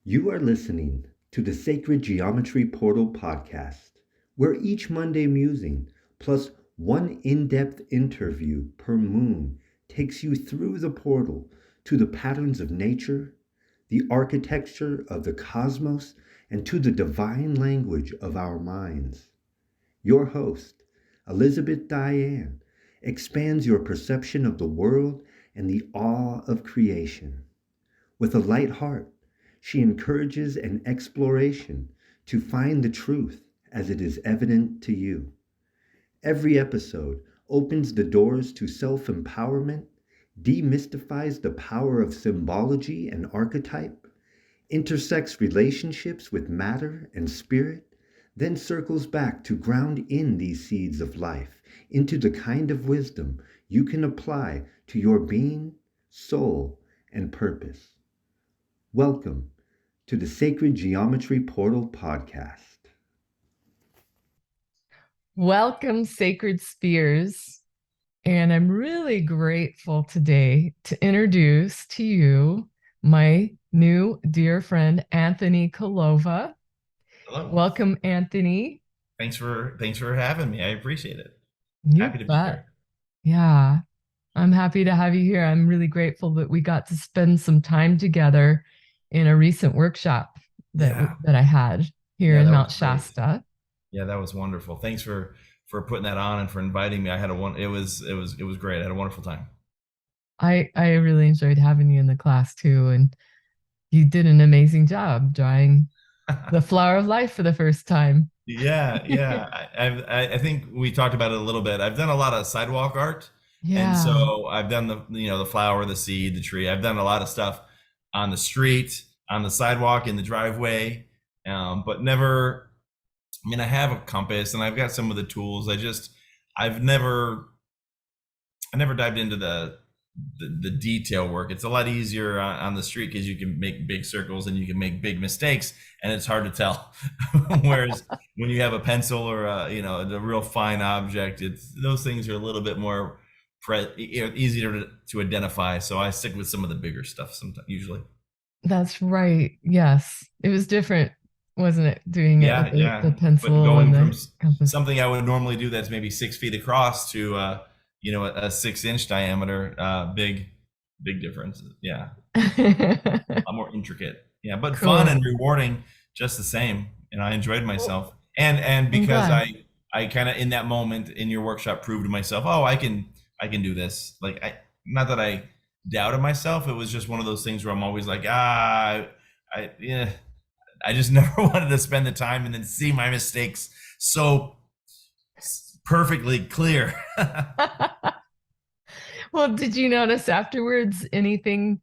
You are listening to the Sacred Geometry Portal podcast, where each Monday musing plus one in depth interview per moon takes you through the portal to the patterns of nature, the architecture of the cosmos, and to the divine language of our minds. Your host, Elizabeth Diane, expands your perception of the world and the awe of creation. With a light heart, she encourages an exploration to find the truth as it is evident to you. Every episode opens the doors to self empowerment, demystifies the power of symbology and archetype, intersects relationships with matter and spirit, then circles back to ground in these seeds of life into the kind of wisdom you can apply to your being, soul, and purpose. Welcome to the Sacred Geometry Portal podcast. Welcome, Sacred Spheres. And I'm really grateful today to introduce to you my new dear friend, Anthony COLLOVA. Hello. Welcome, Anthony. Thanks for having me. I appreciate it. You Happy to be bet. here. Yeah, I'm happy to have you here. I'm really grateful that we got to spend some time together in a recent workshop that I had here in Mount Shasta. Yeah, that was wonderful. Thanks for putting that on and for inviting me. It was great. I had a wonderful time. I really enjoyed having you in the class too, and you did an amazing job drawing the flower of life for the first time. Yeah. I think we talked about it a little bit. I've done a lot of sidewalk art. Yeah. And so I've done the flower, the seed, the tree. I've done a lot of stuff on the street, on the sidewalk, in the driveway, but never. I mean, I have a compass and I've got some of the tools. I never dived into the detail work. It's a lot easier on the street because you can make big circles and you can make big mistakes, and it's hard to tell. Whereas when you have a pencil or a real fine object, those things are a little bit more easier to identify. So I stick with some of the bigger stuff sometimes, usually. That's right. Yes, it was different, wasn't it? Doing it with the pencil, but going and from compass. Something I would normally do that's maybe 6 feet across to a 6-inch diameter, big difference. Yeah. A lot more intricate. Yeah, but cool. Fun and rewarding just the same. And I enjoyed myself. And because I kind of in that moment in your workshop proved to myself, oh, I can do this. Like not that I doubted myself. It was just one of those things where I'm always like, I just never wanted to spend the time and then see my mistakes so perfectly clear. Well, did you notice afterwards anything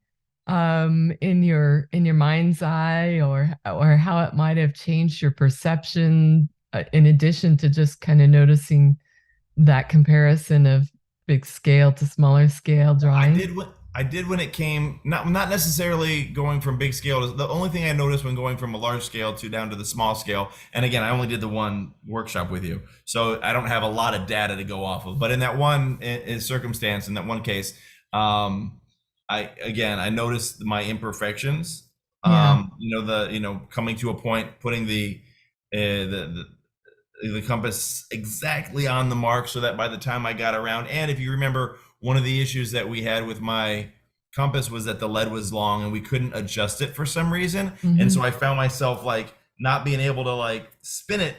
in your mind's eye or how it might have changed your perception, in addition to just kind of noticing that comparison of big scale to smaller scale drawing? I did when it came, not necessarily going from big scale. The only thing I noticed when going from a large scale to down to the small scale, and again, I only did the one workshop with you, so I don't have a lot of data to go off of. But in that one circumstance, in that one case, I noticed my imperfections. Yeah. Coming to a point, putting the compass exactly on the mark, so that by the time I got around, and if you remember, one of the issues that we had with my compass was that the lead was long and we couldn't adjust it for some reason. Mm-hmm. And so I found myself like not being able to like spin it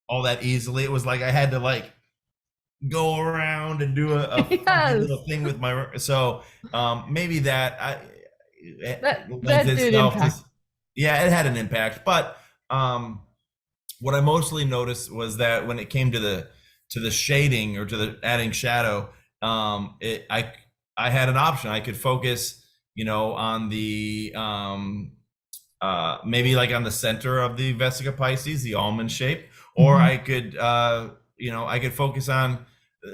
all that easily. It was like I had to like go around and do a yes. little thing with my, so maybe that did impact. Yeah, it had an impact. But what I mostly noticed was that when it came to the shading or to the adding shadow, I had an option. I could focus, on the maybe like on the center of the Vesica Pisces, the almond shape, or mm-hmm. I could focus on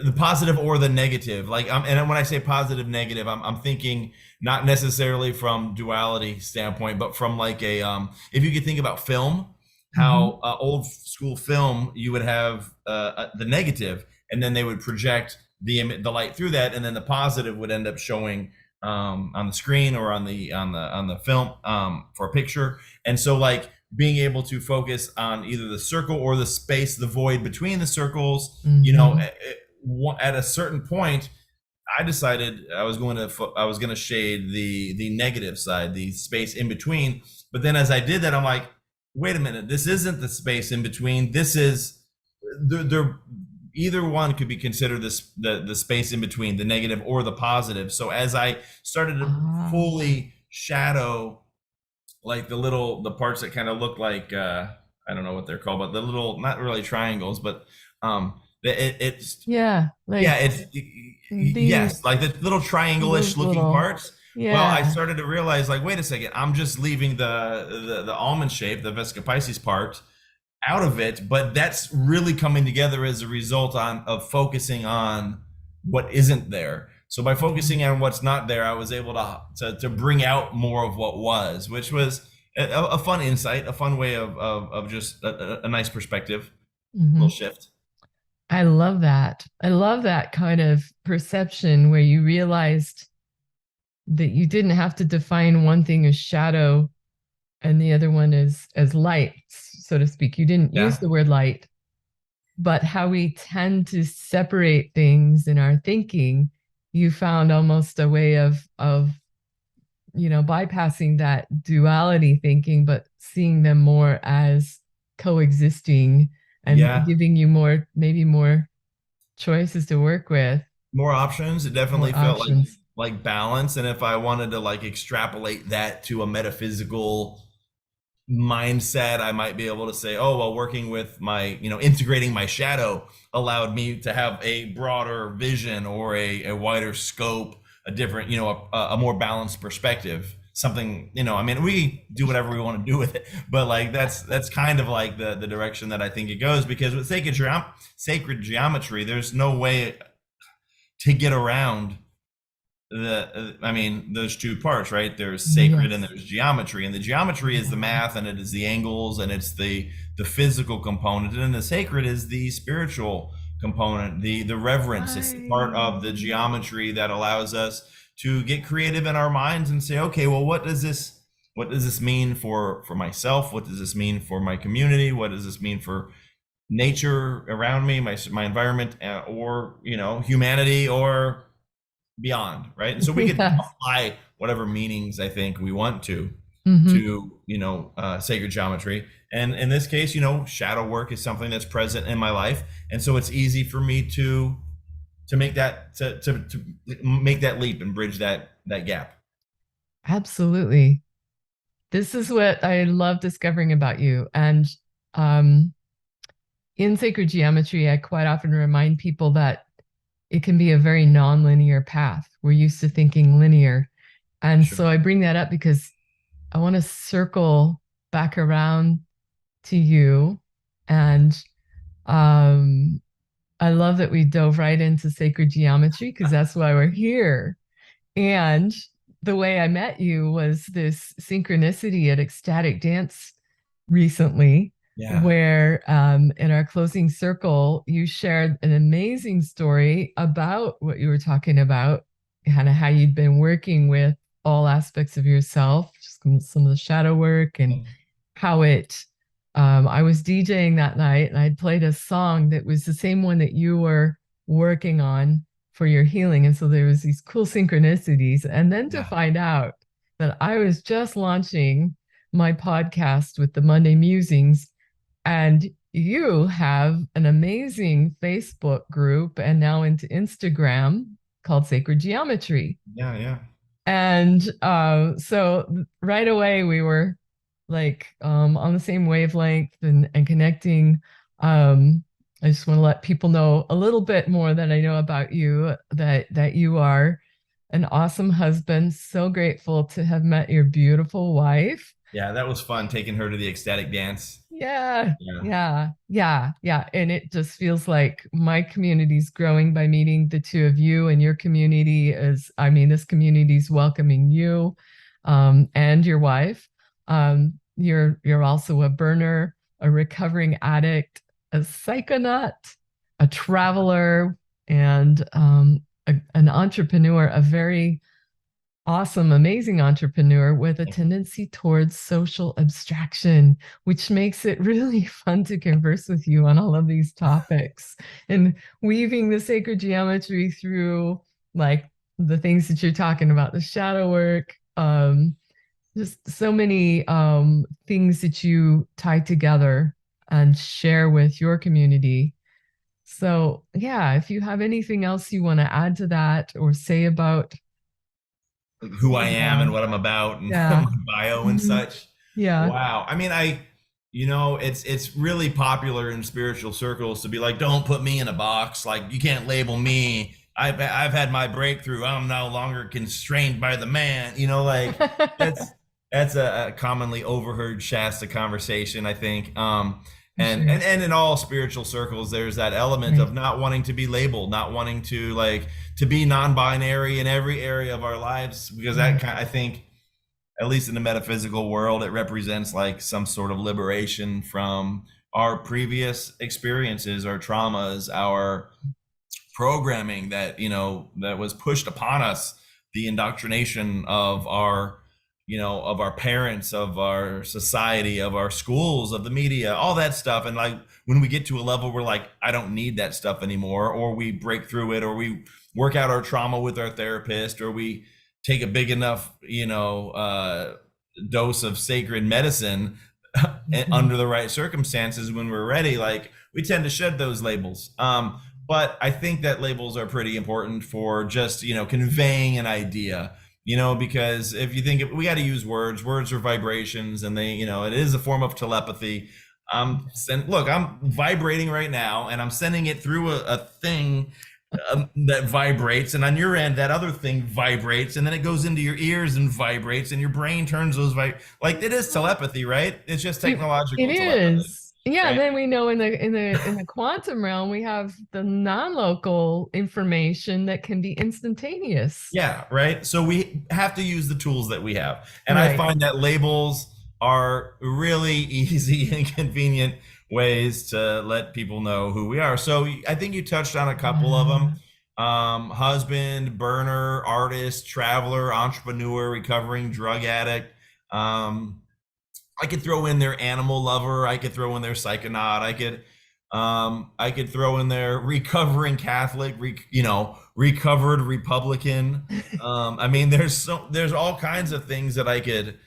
the positive or the negative. Like, and when I say positive, negative, I'm thinking not necessarily from duality standpoint, but from like if you could think about film, how old school film, you would have the negative, and then they would project the light through that, and then the positive would end up showing on the screen or on the film for a picture. And so like being able to focus on either the circle or the space, the void between the circles, Mm-hmm. at a certain point, I decided I was going to shade the negative side, the space in between. But then as I did that, I'm like, wait a minute, this isn't the space in between. This is there. Either one could be considered the space in between, the negative or the positive. So as I started to Ah. fully shadow like the parts that kind of look like I don't know what they're called, but the little, not really triangles, but it's Yeah, yeah, like it's yes, these like the little triangle-ish those looking little, parts. Well, I yeah. started to realize, like, wait a second, I'm just leaving the almond shape, the Vesica Pisces part, out of it, but that's really coming together as a result of focusing on what isn't there. So by focusing on what's not there, I was able to bring out more of what was, which was a fun insight, a fun way of just a nice perspective, a Hmm. little shift. I love that. I love that kind of perception where you realized that you didn't have to define one thing as shadow and the other one as light, so to speak. You didn't use Yeah, the word light, but how we tend to separate things in our thinking, you found almost a way of bypassing that duality thinking, but seeing them more as coexisting and yeah. giving you more, maybe more choices to work with, More options. It definitely more felt options. like balance. And if I wanted to like extrapolate that to a metaphysical mindset, I might be able to say, oh, well, working with integrating my shadow allowed me to have a broader vision or a wider scope, a different, a more balanced perspective. Something, I mean, we do whatever we want to do with it, but like that's kind of like the direction that I think it goes, because with sacred geometry, there's no way to get around I mean, those two parts, right? There's sacred and Yes. there's geometry, and the geometry is the Yeah. math and it is the angles and it's the physical component, and then the sacred is the spiritual component, the reverence. It's the part of the I geometry that allows us to get creative in our minds and say, okay, well, what does this mean for myself? What does this mean for my community? What does this mean for nature around me, my environment, or humanity, or beyond, right? And so we could yes. apply whatever meanings I think we want to Hmm. to sacred geometry. And in this case, shadow work is something that's present in my life, and so it's easy for me to make to make that leap and bridge that gap. Absolutely. This is what I love discovering about you. And um, in sacred geometry, I quite often remind people that it can be a very nonlinear path. We're used to thinking linear. And Sure. so I bring that up because I want to circle back around to you. And um, I love that we dove right into sacred geometry because that's why we're here. And the way I met you was this synchronicity at Ecstatic Dance recently, Yeah. where in our closing circle, you shared an amazing story about what you were talking about, kind of how you'd been working with all aspects of yourself, just some of the shadow work and how it. I was DJing that night and I'd played a song that was the same one that you were working on for your healing. And so there was these cool synchronicities. And then to Yeah. find out that I was just launching my podcast with the Monday Musings, and you have an amazing Facebook group and now into Instagram called Sacred Geometry. Yeah. Yeah. And so right away we were like on the same wavelength and connecting. I just want to let people know a little bit more than I know about you, that you are an awesome husband. So grateful to have met your beautiful wife. Yeah. That was fun taking her to the ecstatic dance. Yeah, Yeah. yeah, yeah, yeah. And it just feels like my community's growing by meeting the two of you, and your community is, I mean, this community's welcoming you and your wife. You're also a burner, a recovering addict, a psychonaut, a traveler, and an entrepreneur, a very awesome, amazing entrepreneur with a tendency towards social abstraction, which makes it really fun to converse with you on all of these topics and weaving the sacred geometry through like the things that you're talking about, the shadow work, just so many things that you tie together and share with your community. So, yeah, if you have anything else you want to add to that or say about Who I am COLLOVA. and what I'm about and Yeah. my bio and Mhm. such. Yeah. Wow. I mean, it's really popular in spiritual circles to be like, don't put me in a box. Like, you can't label me. I've had my breakthrough. I'm no longer constrained by the man. Like that's that's a commonly overheard Shasta conversation, I think. For And, sure. and in all spiritual circles, there's that element Right. of not wanting to be labeled, not wanting to like to be non-binary in every area of our lives, because Right. I think, at least in the metaphysical world, it represents like some sort of liberation from our previous experiences, our traumas, our programming that was pushed upon us, the indoctrination of our parents, of our society, of our schools, of the media, all that stuff. And like when we get to a level where like I don't need that stuff anymore, or we break through it, or we work out our trauma with our therapist, or we take a big enough dose of sacred medicine Mhm. under the right circumstances, when we're ready, like we tend to shed those labels. But I think that labels are pretty important for just conveying an idea, because if you think we got to use words are vibrations, and they it is a form of telepathy. Look, I'm vibrating right now and I'm sending it through a thing that vibrates, and on your end that other thing vibrates, and then it goes into your ears and vibrates, and your brain turns those like it is telepathy, right? It's just It technological telepathy, is. Yeah, and right? then we know in the quantum realm we have the non-local information that can be instantaneous. Yeah, right. So we have to use the tools that we have. And I Right. find that labels are really easy and convenient ways to let people know who we are. So I think you touched on a couple of them. Yeah. Husband, burner, artist, traveler, entrepreneur, recovering drug addict. Um, I could throw in there animal lover. I could throw in there psychonaut. I could throw in there recovering Catholic, recovered Republican. I mean, there's all kinds of things that I could,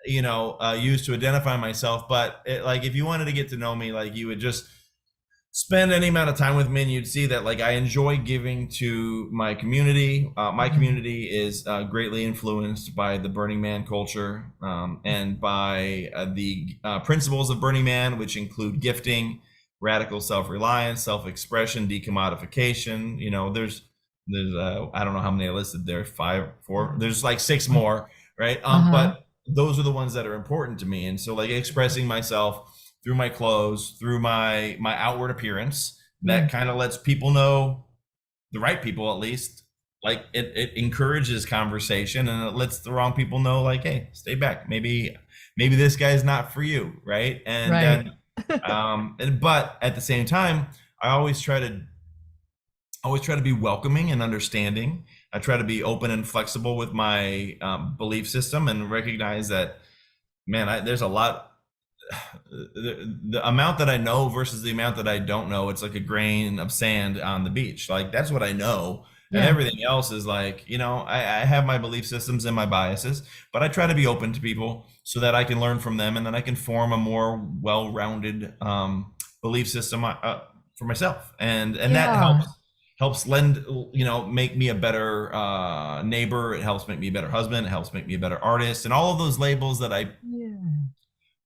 use to identify myself. But like, if you wanted to get to know me, like, you would just spend any amount of time with me, and you'd see that like I enjoy giving to my community. My Mhm. community is greatly influenced by the Burning Man culture, and by the principles of Burning Man, which include gifting, radical self-reliance, self-expression, decommodification. There's I don't know how many I listed there, five, four. There's like six more, right? Uh-huh. But those are the ones that are important to me, and so like expressing myself through my clothes, through my outward appearance, Yeah. that kind of lets people know, the right people at least, like it encourages conversation, and it lets the wrong people know, like, hey, stay back. Maybe this guy's not for you, right? And Right. then but at the same time, I always try to be welcoming and understanding. I try to be open and flexible with my belief system, and recognize that, man, there's a lot. The amount that I know versus the amount that I don't know, it's like a grain of sand on the beach. Like, that's what I know. And Yeah. everything else is like, I have my belief systems and my biases, but I try to be open to people so that I can learn from them, and then I can form a more well-rounded belief system for myself. And that Yeah. helps make me a better neighbor. It helps make me a better husband. It helps make me a better artist. And all of those labels that I Yeah.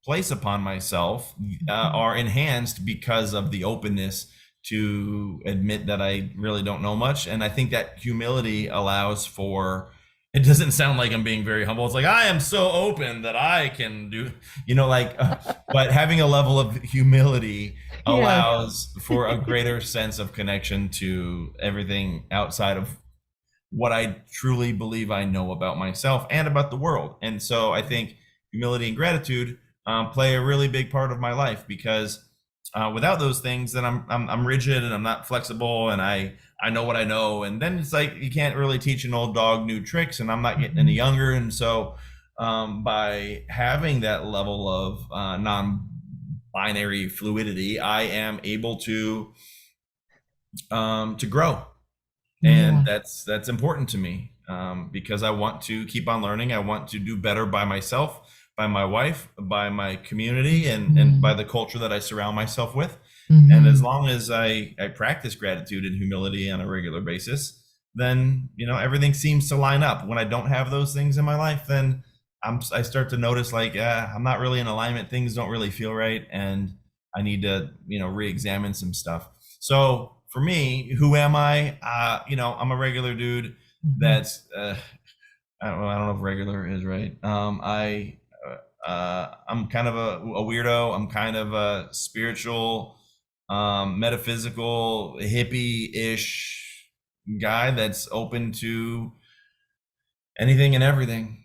place upon myself Mhm. are enhanced because of the openness to admit that I really don't know much. And I think that humility allows for, it doesn't sound like I'm being very humble. It's like, I am so open that I can do, but having a level of humility Yes. allows for a greater sense of connection to everything outside of what I truly believe I know about myself and about the world. And so I think humility and gratitude play a really big part of my life, because Without those things, then I'm rigid and I'm not flexible, and I know what I know, and then it's like you can't really teach an old dog new tricks, and I'm not getting any younger, and so by having that level of non-binary fluidity, I am able to grow, and Yeah. that's important to me, because I want to keep on learning. I want to do better by myself, by my wife, by my community, and by the culture that I surround myself with. And as Mm-hmm. long as I practice gratitude and humility on a regular basis, then everything seems to line up. When I don't have those things in my life, then I start to notice like I'm not really in alignment. Things don't really feel right, and I need to re-examine some stuff. So for me, who am I? I'm a regular dude. Mm-hmm. That's I don't know if regular is right. I'm kind of a weirdo. I'm kind of a spiritual, metaphysical, hippie-ish guy that's open to anything and everything.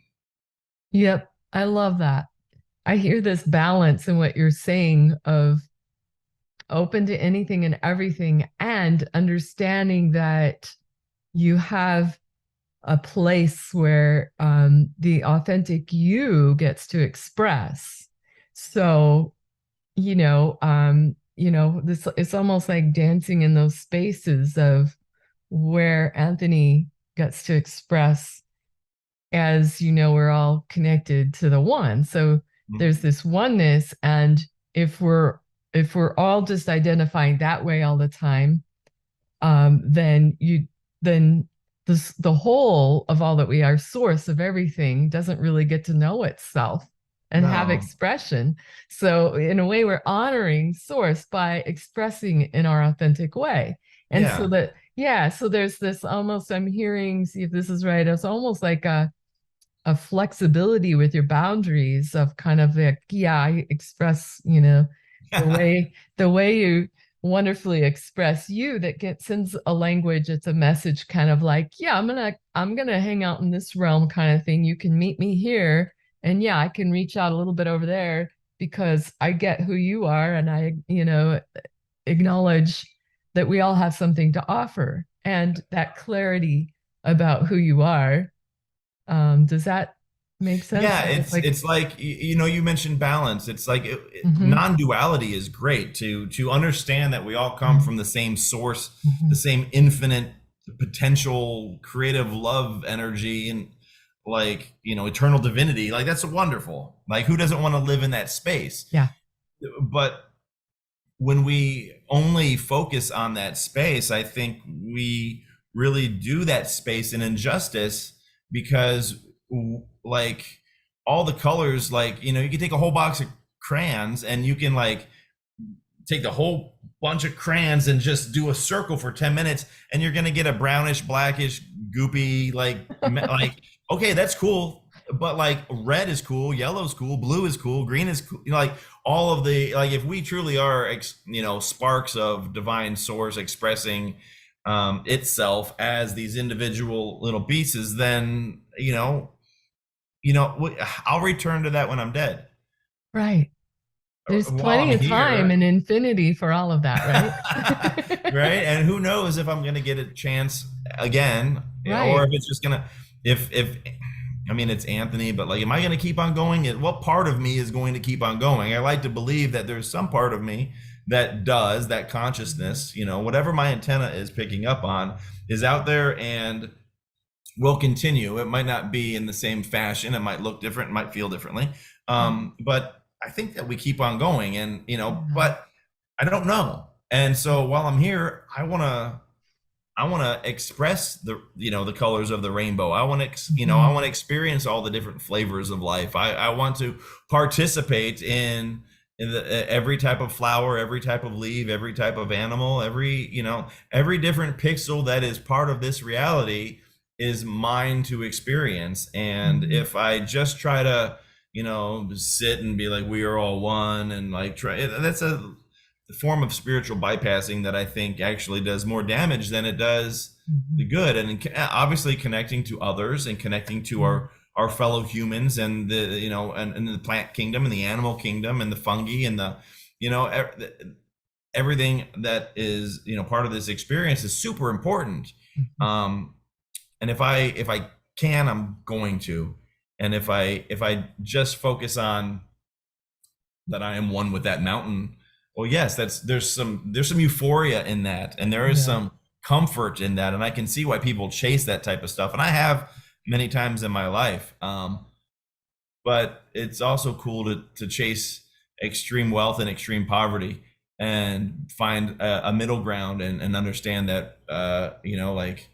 Yep. I love that. I hear this balance in what you're saying of open to anything and everything, and understanding that you have a place where the authentic you gets to express. So, this it's almost like dancing in those spaces of where Anthony gets to express, as we're all connected to the one. So there's this oneness, and if we're all just identifying that way all the time, then the whole of all that we are, source of everything, doesn't really get to know itself and have No. expression. So in a way, we're honoring source by expressing in our authentic way. And so Yeah. that, yeah, so there's this almost, I'm hearing, see if this is right, it's almost like a flexibility with your boundaries of kind of like, yeah, I express, the way you wonderfully express you, that sends a language, it's a message, kind of like, yeah, I'm gonna hang out in this realm kind of thing. You can meet me here, and yeah, I can reach out a little bit over there because I get who you are, and I, acknowledge that we all have something to offer, and that clarity about who you are. Does that make sense? Yeah, So it's like, it's like you mentioned balance. It's like mm-hmm, non-duality is great to understand that we all come from the same source, the mm-hmm, same infinite potential creative love energy, and like eternal divinity. Like that's wonderful. Like who doesn't want to live in that space? yeah, But when we only focus on that space, I think we really do that space an injustice, because like all the colors, like you can take a whole box of crayons and you can like take the whole bunch of crayons and just do a circle for 10 minutes, and you're going to get a brownish, blackish, goopy, like okay, that's cool, but like red is cool, yellow is cool, blue is cool, green is cool, like all of the, like if we truly are sparks of divine source expressing itself as these individual little pieces, then I'll return to that when I'm dead. right. There's While I'm plenty of time here, and infinity for all of that, right? right? And who knows if I'm gonna get a chance again, or Right. if it's just gonna, if I mean it's Anthony, but like, am I gonna keep on going? What part of me is going to keep on going? I like to believe that there's some part of me that does, that consciousness, whatever my antenna is picking up on is out there and will continue. It might not be in the same fashion. It might look different. It might feel differently. But I think that we keep on going, and Yeah. but I don't know. And so while I'm here, I want to express the colors of the rainbow. I want to I want to experience all the different flavors of life. I want to participate in every type of flower, every type of leaf, every type of animal, every different pixel that is part of this reality is mine to experience. And Mhm. if I just try to sit and be like we are all one, and like try, that's a form of spiritual bypassing that I think actually does more damage than it does the Mhm. good. And obviously connecting to others and connecting to Yeah. our fellow humans, and and the plant kingdom and the animal kingdom and the fungi and the everything that is, part of this experience is super important. Mhm. And if I can, I'm going to. And if I just focus on that I am one with that mountain, well, yes, there's some euphoria in that, and there is Yeah. some comfort in that, and I can see why people chase that type of stuff, and I have many times in my life. But it's also cool to chase extreme wealth and extreme poverty and find a middle ground, and understand that, like,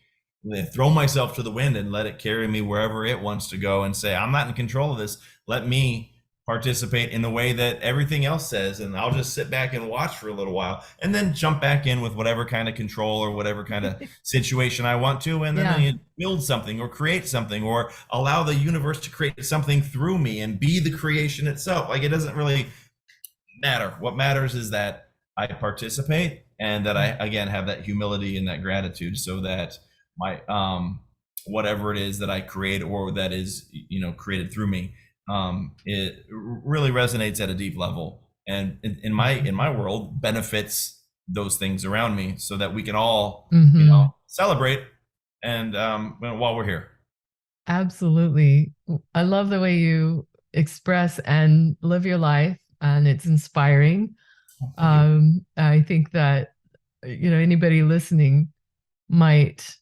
throw myself to the wind and let it carry me wherever it wants to go, and say, I'm not in control of this. Let me participate in the way that everything else says, and I'll just sit back and watch for a little while, and then jump back in with whatever kind of control or whatever kind of situation I want to, and then Yeah. I build something or create something, or allow the universe to create something through me and be the creation itself. Like, it doesn't really matter. What matters is that I participate, and that I, again, have that humility and that gratitude, so that my whatever it is that I create, or that is, created through me, it really resonates at a deep level, and in my world benefits those things around me, so that we can all, Hmm. celebrate, and while we're here. Absolutely. I love the way you express and live your life, and it's inspiring. Thank you. I think that, anybody listening might,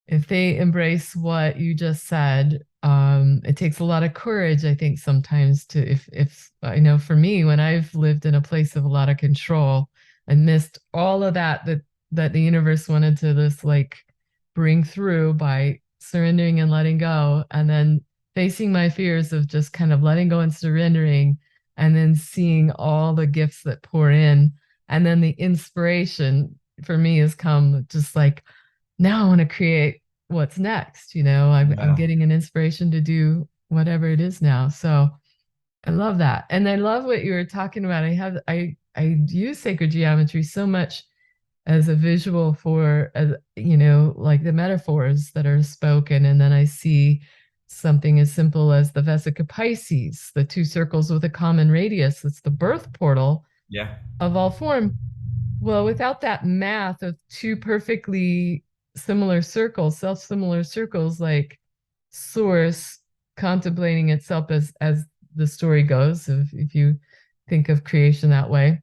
if they embrace what you just said, it takes a lot of courage, I think, sometimes to, if I know for me, when I've lived in a place of a lot of control and missed all of that the universe wanted to just like bring through by surrendering and letting go, and then facing my fears of just kind of letting go and surrendering, and then seeing all the gifts that pour in, and then the inspiration for me has come just like, now I want to create what's next. I'm Yeah. getting an inspiration to do whatever it is now. So I love that. And I love what you were talking about. I use sacred geometry so much as a visual for, like the metaphors that are spoken. And then I see something as simple as the Vesica Pisces, the two circles with a common radius. It's the birth portal Yeah. of all form. Well, without that math of two perfectly similar circles, self-similar circles, like source contemplating itself as the story goes, if you think of creation that way,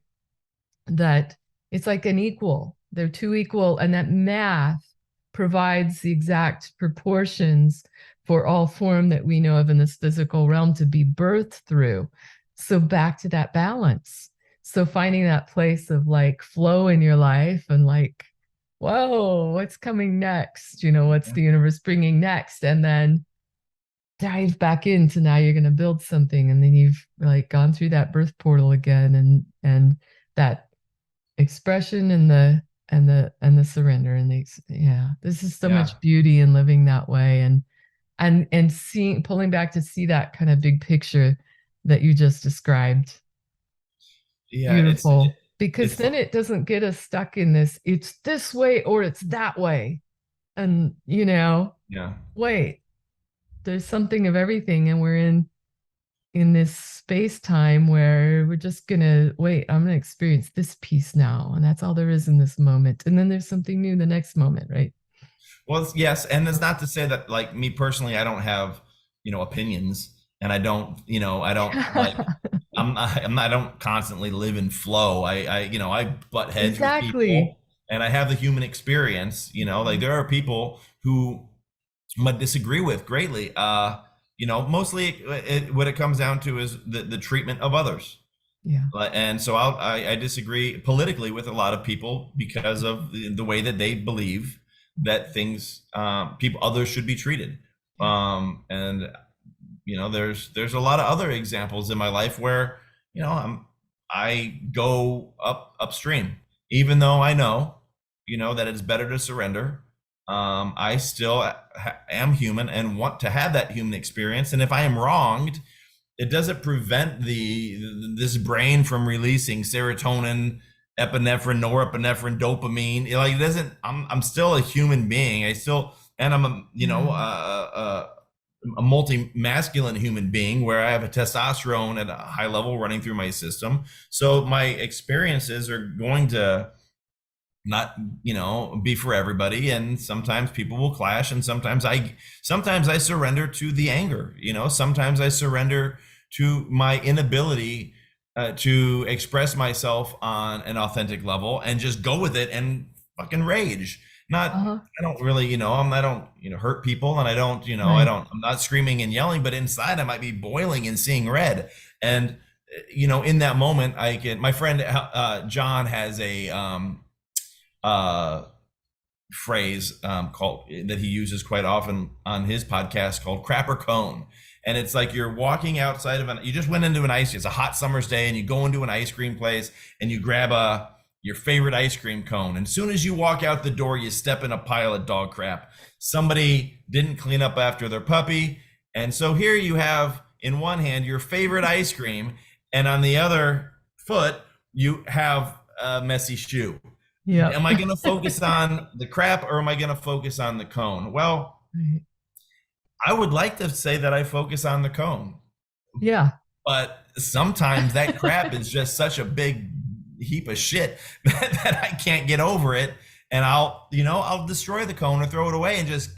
that it's like an equal. They're two equal, and that math provides the exact proportions for all form that we know of in this physical realm to be birthed through. So back to that balance. So finding that place of like flow in your life, and like, whoa, what's coming next? What's Yeah. the universe bringing next? And then dive back into, now you're going to build something, and then you've like gone through that birth portal again, and that expression, and the surrender, and yeah, this is so Yeah. much beauty in living that way, and seeing, pulling back to see that kind of big picture that you just described. Yeah. Beautiful, It's because then it doesn't get us stuck in this, it's this way or it's that way, and yeah. wait, there's something of everything, and we're in this space time where we're just gonna wait, I'm gonna experience this piece now, and that's all there is in this moment, and then there's something new the next moment, right? Well, yes, and it's not to say that, like, me personally, I don't have, opinions, and I don't like, I don't constantly live in flow. I butt heads with Exactly. people, and I have the human experience. Like, there are people who might disagree with greatly. Mostly what it comes down to is the treatment of others. Yeah. And so I disagree politically with a lot of people because of the way that they believe that things, people, others should be treated. Yeah. And there's a lot of other examples in my life where, I go upstream, even though I know, that it's better to surrender. I still am human and want to have that human experience. And if I am wronged, it doesn't prevent this brain from releasing serotonin, epinephrine, norepinephrine, dopamine. Like, it doesn't. I'm still a human being. I still, and I'm a, Yeah. a multi-masculine human being where I have a testosterone at a high level running through my system. So my experiences are going to not, be for everybody, and sometimes people will clash, and sometimes I surrender to the anger. Sometimes I surrender to my inability to express myself on an authentic level and just go with it and fucking rage. Not Uh-huh. I don't really, I don't, hurt people, and I don't, Right. I'm not screaming and yelling, but inside I might be boiling and seeing red. And in that moment, my friend John has a uh phrase called that he uses quite often on his podcast called crap or cone. And it's like you're walking outside of you just went into it's a hot summer's day, and you go into an ice cream place and you grab your favorite ice cream cone. And as soon as you walk out the door, you step in a pile of dog crap. Somebody didn't clean up after their puppy. And so here you have in one hand your favorite ice cream, and on the other foot, you have a messy shoe. Yep. Am I going to focus on the crap, or am I going to focus on the cone? Well, Right. I would like to say that I focus on the cone, Yeah. but sometimes that crap is just such a big heap of shit that I can't get over it. And I'll destroy the cone or throw it away and just,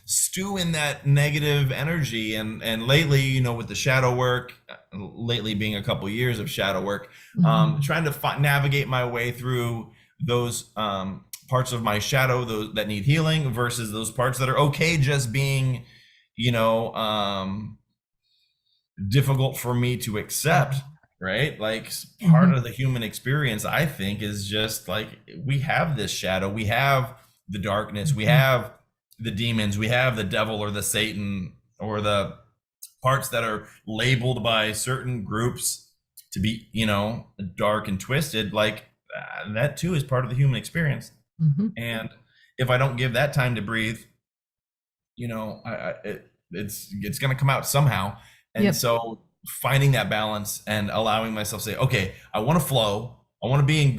stew in that negative energy. And lately, with the shadow work, lately being a couple years of shadow work, trying to navigate my way through those parts of my shadow that need healing versus those parts that are okay just being, difficult for me to accept, right? Like part of the human experience, I think, is just like we have this shadow, we have the darkness, we have the demons, we have the devil or the Satan or the parts that are labeled by certain groups to be, dark and twisted. Like that too is part of the human experience. And if I don't give that time to breathe, it's going to come out somehow. And Yep. so finding that balance and allowing myself to say, okay, I want to flow. I want to be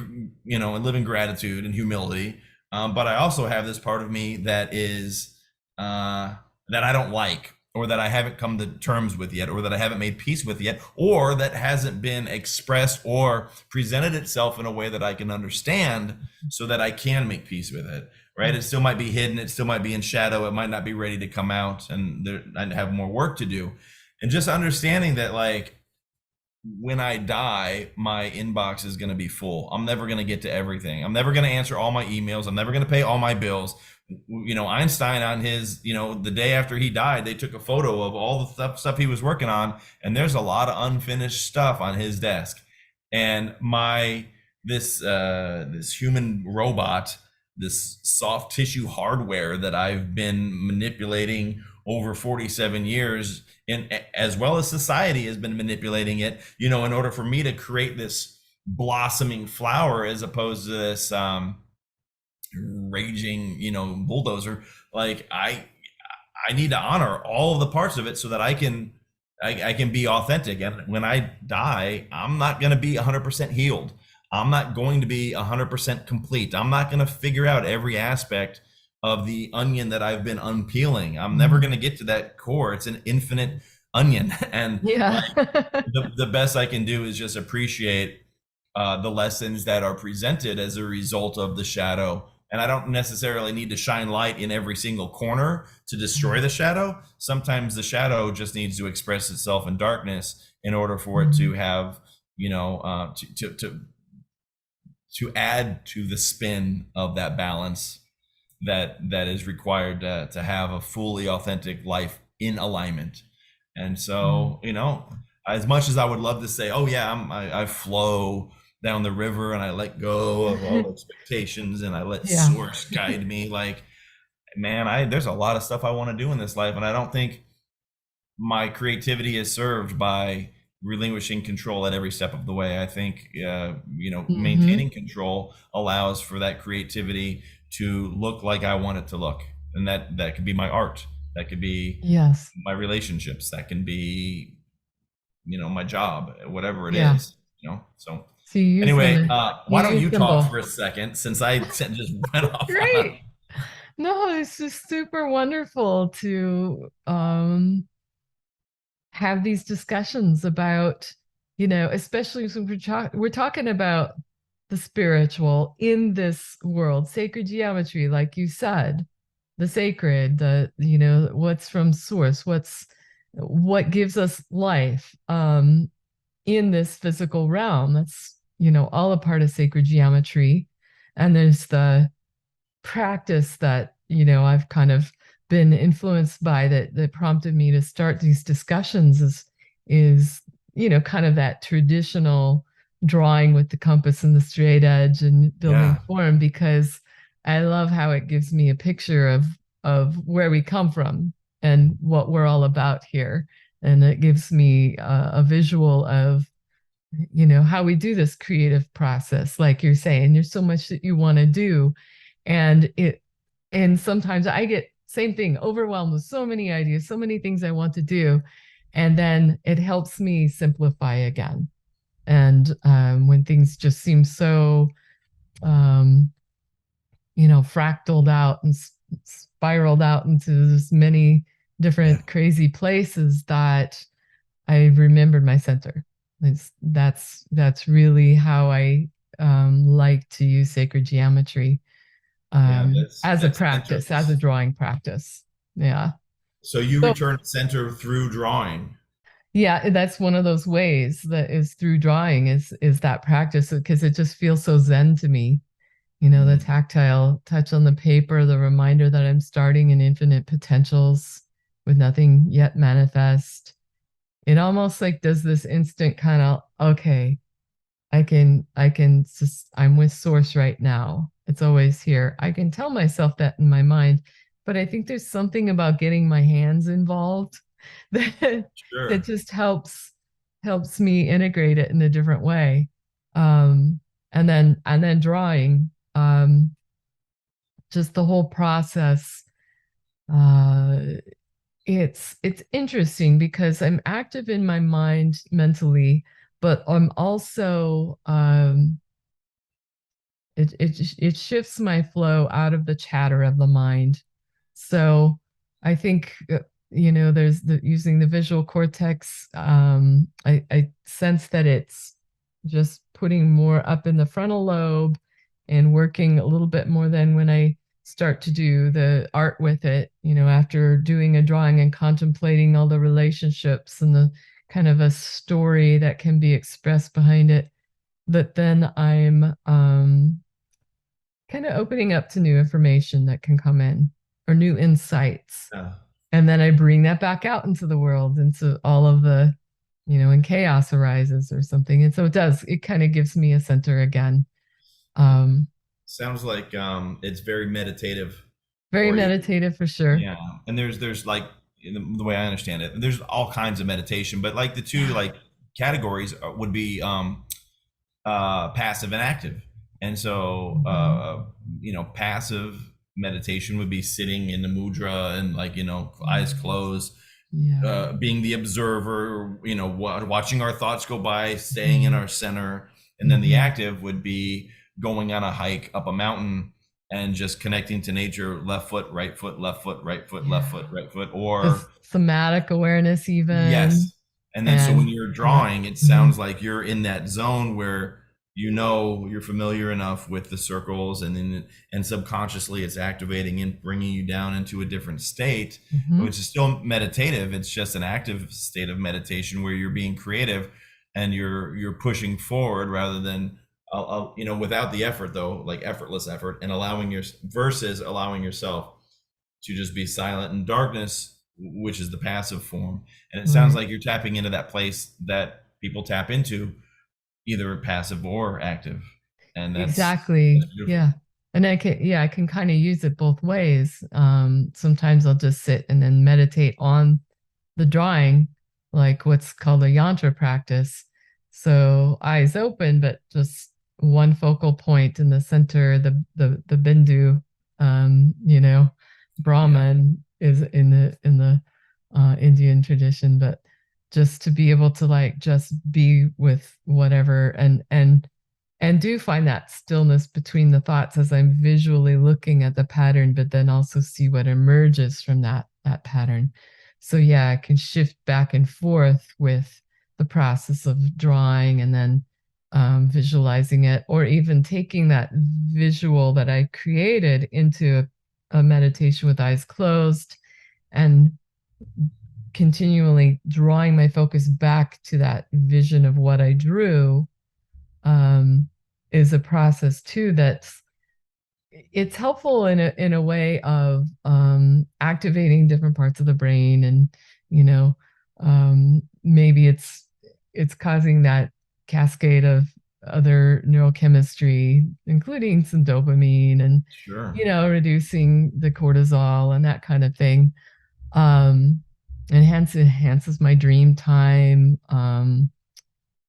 and live in gratitude and humility. But I also have this part of me that is, that I don't like, or that I haven't come to terms with yet, or that I haven't made peace with yet, or that hasn't been expressed or presented itself in a way that I can understand so that I can make peace with it. Right. It still might be hidden. It still might be in shadow. It might not be ready to come out, and I have more work to do. And just understanding that, like, when I die, my inbox is going to be full. I'm never going to get to everything. I'm never going to answer all my emails. I'm never going to pay all my bills. Einstein, on his, the day after he died, they took a photo of all the stuff he was working on, and there's a lot of unfinished stuff on his desk. And this human robot, this soft tissue hardware that I've been manipulating over 47 years, as well as society has been manipulating it, in order for me to create this blossoming flower as opposed to this raging, bulldozer. Like I need to honor all of the parts of it so that I can be authentic. And when I die, I'm not going to be 100% healed. I'm not going to be 100% complete. I'm not going to figure out every aspect of the onion that I've been unpeeling. I'm never going to get to that core. It's an infinite onion. And Yeah. the best I can do is just appreciate the lessons that are presented as a result of the shadow. And I don't necessarily need to shine light in every single corner to destroy the shadow. Sometimes the shadow just needs to express itself in darkness in order for it to have, to add to the spin of that balance that is required to have a fully authentic life in alignment. And so, as much as I would love to say, oh yeah, I flow down the river and I let go of all expectations and I let source guide me, like, man, there's a lot of stuff I want to do in this life, and I don't think my creativity is served by relinquishing control at every step of the way. I think maintaining control allows for that creativity to look like I want it to look, and that could be my art, that could be my relationships, that can be my job, whatever it is. So anyway, why don't you talk for a second, since I just went off? Great. No, it's just super wonderful to have these discussions about, especially when we're talking about the spiritual in this world, sacred geometry, like you said, the sacred, what's from source, what gives us life in this physical realm. That's, all a part of sacred geometry. And there's the practice that I've kind of been influenced by that prompted me to start these discussions is kind of that traditional drawing with the compass and the straight edge and building Yeah. form, because I love how it gives me a picture of where we come from and what we're all about here, and it gives me a visual of how we do this creative process. Like you're saying, there's so much that you want to do, and sometimes I get same thing, overwhelmed with so many ideas, so many things I want to do, and then it helps me simplify again. And when things just seem so um, fractaled out and spiraled out into this many Yeah. different crazy places, that I remembered my center. That's really how I like to use sacred geometry Yeah. as a That's practice, as a centeredness. drawing practice. Yeah. So you So return to center through drawing. yeah, that's one of those ways that is through drawing is that practice, because it just feels so zen to me. The Mm. tactile touch on the paper, the reminder that I'm starting in infinite potentials with nothing yet manifest. It almost like does this instant kind of, okay, I can just, I'm with source right now. It's always here. I can tell myself that in my mind, but I think there's something about getting my hands involved that that Sure. just helps me integrate it in a different way. Um, and then drawing, just the whole process. Uh, it's interesting because I'm active in my mind mentally, but I'm also it shifts my flow out of the chatter of the mind. So I think there's the using the visual cortex. I sense that it's just putting more up in the frontal lobe and working a little bit more than when I start to do the art with it. After doing a drawing and contemplating all the relationships and the kind of a story that can be expressed behind it, that then I'm kind of opening up to new information that can come in or new insights. Yeah. And then I bring that back out into the world, into all of the, when chaos arises or something. And so it kind of gives me a center again. Um, Sounds like it's very meditative Very for you. meditative for sure. Yeah. And there's like the way I understand it, there's all kinds of meditation, but like the two Yeah. like categories would be passive and active. And so, Mhm. passive meditation would be sitting in the mudra and like, eyes closed, Yeah. being the observer, watching our thoughts go by, staying in Mhm. our center. And then the Mhm. active would be going on a hike up a mountain and just connecting to nature, left foot, right foot, left foot, right foot, left Yeah. foot, right foot, Just or somatic awareness even. yes. And then so when And you're all that. drawing, it Mhm. sounds like you're in that zone where you're familiar enough with the circles, and subconsciously it's activating and bringing you down into a different state, Mhm. which is still meditative. It's just an active state of meditation where you're being creative and you're pushing forward rather than without the effort though, like effortless effort, and allowing your versus allowing yourself to just be silent in darkness, which is the passive form. And it sounds Right. like you're tapping into that place that people tap into, either passive or active. And that's Exactly. beautiful. Yeah. And I can kind of use it both ways. Sometimes I'll just sit and then meditate on the drawing, like what's called a yantra practice. So eyes open, but just one focal point in the center, the bindu, Yeah. Brahman is in the Indian tradition, but just to be able to like just be with whatever and and do find that stillness between the thoughts as I'm visually looking at the pattern, but then also see what emerges from that pattern. So yeah, I can shift back and forth with the process of drawing and then visualizing it, or even taking that visual that I created into a meditation with eyes closed and continually drawing my focus back to that vision of what I drew, is a process too that's it's helpful in a way of activating different parts of the brain, and you know, maybe it's causing that cascade of other neurochemistry, including some dopamine, and Sure. reducing the cortisol and that kind of thing. um and hence enhances my dream time.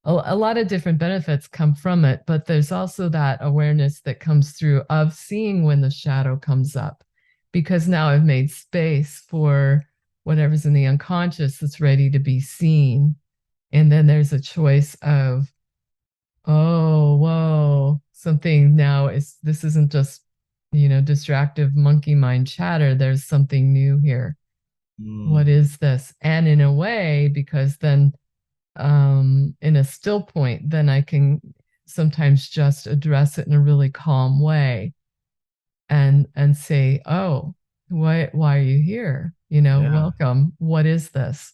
A lot of different benefits come from it, but there's also that awareness that comes through of seeing when the shadow comes up, because now I've made space for whatever's in the unconscious that's ready to be seen. And then there's a choice of, oh, whoa, something now is, this isn't just, distractive monkey mind chatter. There's something new here. What Mm, is this? And in a way, because then in a still point, then I can sometimes just address it in a really calm way and say, "Oh, why are you here? yeah. Welcome. What is this?"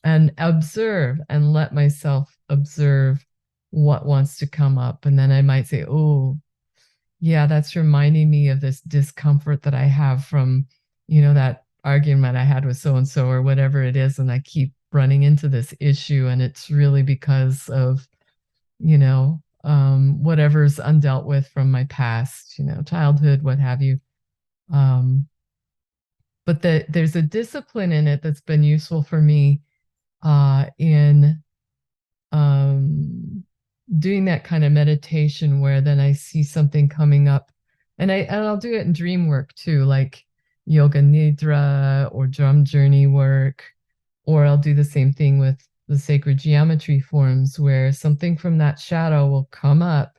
And observe and let myself observe what wants to come up. And then I might say, "Oh, yeah, that's reminding me of this discomfort that I have from, that argument I had with so and so or whatever it is. And I keep running into this issue. And it's really because of, whatever's undealt with from my past, childhood, what have you. Um, but there's a discipline in it that's been useful for me in um, doing that kind of meditation where then I see something coming up, and I'll do it in dream work too, like yoga nidra or drum journey work, or I'll do the same thing with the sacred geometry forms where something from that shadow will come up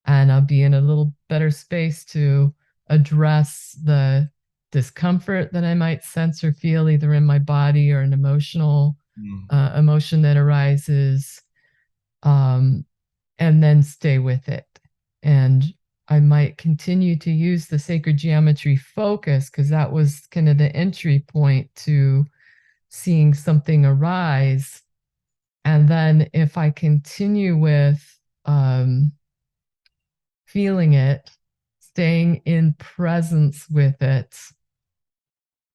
and I'll be in a little better space to address the discomfort that I might sense or feel either in my body or an emotional Mm, emotion that arises, um, and then stay with it. And I might continue to use the sacred geometry focus because that was kind of the entry point to seeing something arise. And then if I continue with feeling it, staying in presence with it,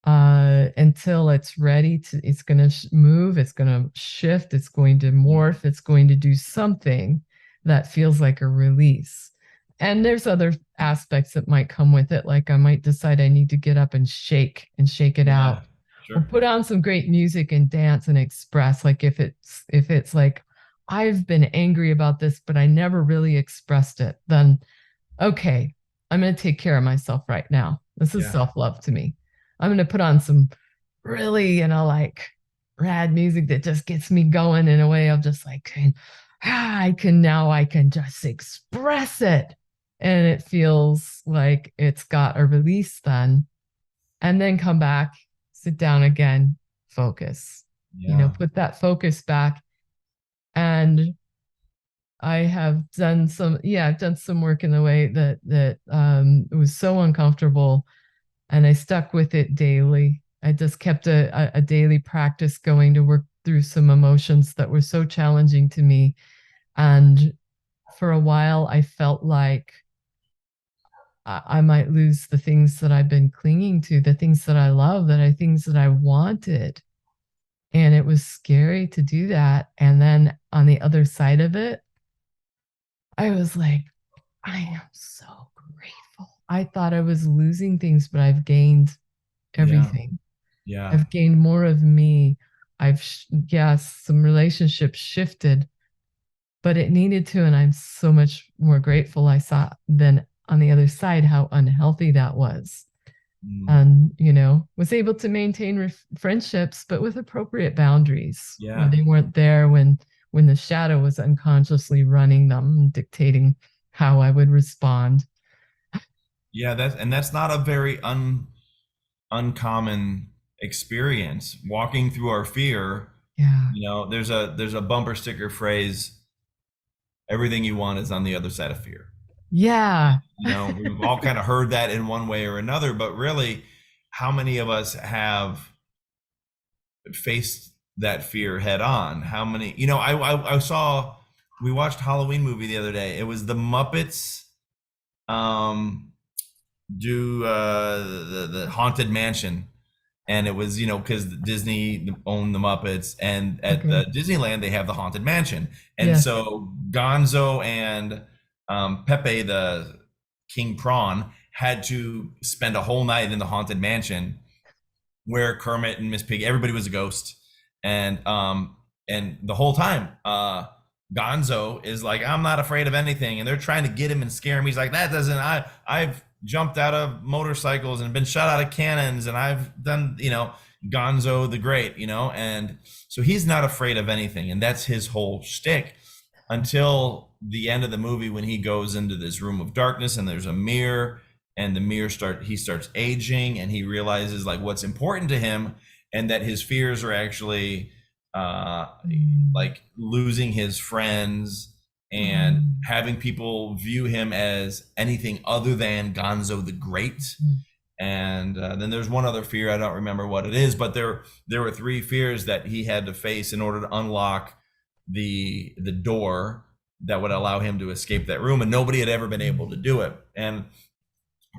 until it's ready to, it's going to move, it's going to shift, it's going to mm, morph, it's going to do something that feels like a release. And there's other aspects that might come with it, like I might decide I need to get up and shake it yeah. out, or Sure. put on some great music and dance and express. Like if it's like I've been angry about this but I never really expressed it, then okay, I'm going to take care of myself right now. This is Yeah. self love to me. I'm going to put on some really, like rad music that just gets me going in a way of just like, I can just express it. And it feels like it's got a release then. And then come back, sit down again, focus, Yeah. put that focus back. And I have done some, yeah, I've done some work in the way that it was so uncomfortable, and I stuck with it daily. I just kept a daily practice going to work through some emotions that were so challenging to me. And for a while, I felt like I might lose the things that I've been clinging to, the things that I love, things that I wanted. And it was scary to do that. And then on the other side of it, I was like, I am so grateful. I thought I was losing things, but I've gained Yeah. everything. Yeah. I've gained more of me. Yes, some relationships shifted, but it needed to. And I'm so much more grateful I saw then on the other side how unhealthy that was. Mm, And, was able to maintain friendships, but with appropriate boundaries where yeah. they weren't there when the shadow was unconsciously running them, dictating how I would respond. Yeah, that's not a very uncommon experience. Walking through our fear, Yeah. there's a bumper sticker phrase, everything you want is on the other side of fear. Yeah. We've all kind of heard that in one way or another, but really, how many of us have faced that fear head on? How many, I saw, we watched a Halloween movie the other day. It was the Muppets do the Haunted Mansion. And it was, because Disney owned the Muppets, and at the Disneyland they have the Haunted Mansion, and so Gonzo and Pepe the King Prawn had to spend a whole night in the Haunted Mansion, where Kermit and Miss Piggy, everybody was a ghost, and the whole time, Gonzo is like, I'm not afraid of anything, and they're trying to get him and scare him. He's like, that doesn't, I've jumped out of motorcycles and been shot out of cannons, and I've done, Gonzo the Great, and so he's not afraid of anything, and that's his whole shtick until the end of the movie, when he goes into this room of darkness and there's a mirror, and the mirror he starts aging, and he realizes like what's important to him, and that his fears are actually like losing his friends and having people view him as anything other than Gonzo the Great. And then there's one other fear, I don't remember what it is, but there were three fears that he had to face in order to unlock the door that would allow him to escape that room, and nobody had ever been able to do it. And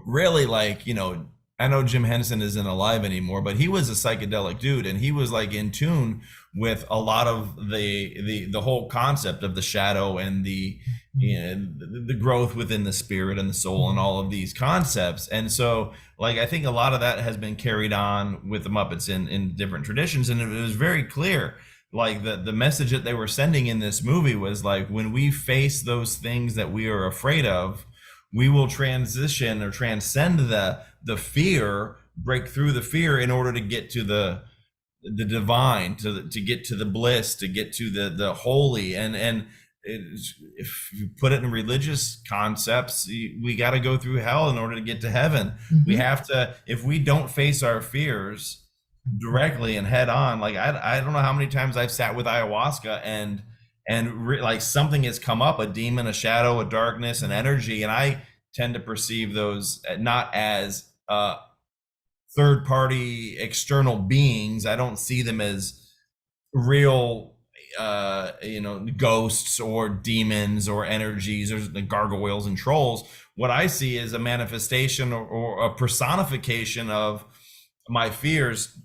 really, like, I know Jim Henson isn't alive anymore, but he was a psychedelic dude, and he was like in tune with a lot of the whole concept of the shadow and the growth within the spirit and the soul and all of these concepts. And so, like, I think a lot of that has been carried on with the Muppets in different traditions, and it was very clear. Like the message that they were sending in this movie was like, when we face those things that we are afraid of, we will transition or transcend the fear, break through the fear in order to get to the divine, to get to the bliss, to get to the holy. And if you put it in religious concepts, we got to go through hell in order to get to heaven. We have to, if we don't face our fears directly and head on, like I don't know how many times I've sat with ayahuasca and like something has come up, a demon, a shadow, a darkness, an energy, and I tend to perceive those not as third party external beings. I don't see them as real ghosts or demons or energies or the gargoyles and trolls. What I see is a manifestation or a personification of my fears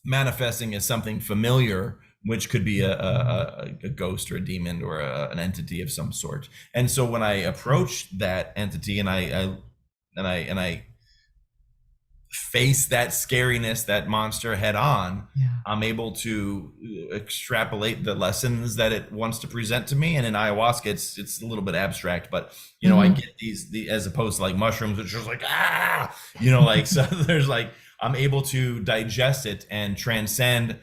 manifesting as something familiar, which could be a ghost or a demon or an entity of some sort. And so when I approach that entity and I face that scariness, that monster head on, I'm able to extrapolate the lessons that it wants to present to me. And in ayahuasca, it's a little bit abstract, but I get these as opposed to like mushrooms, which is like like, so there's like, I'm able to digest it and transcend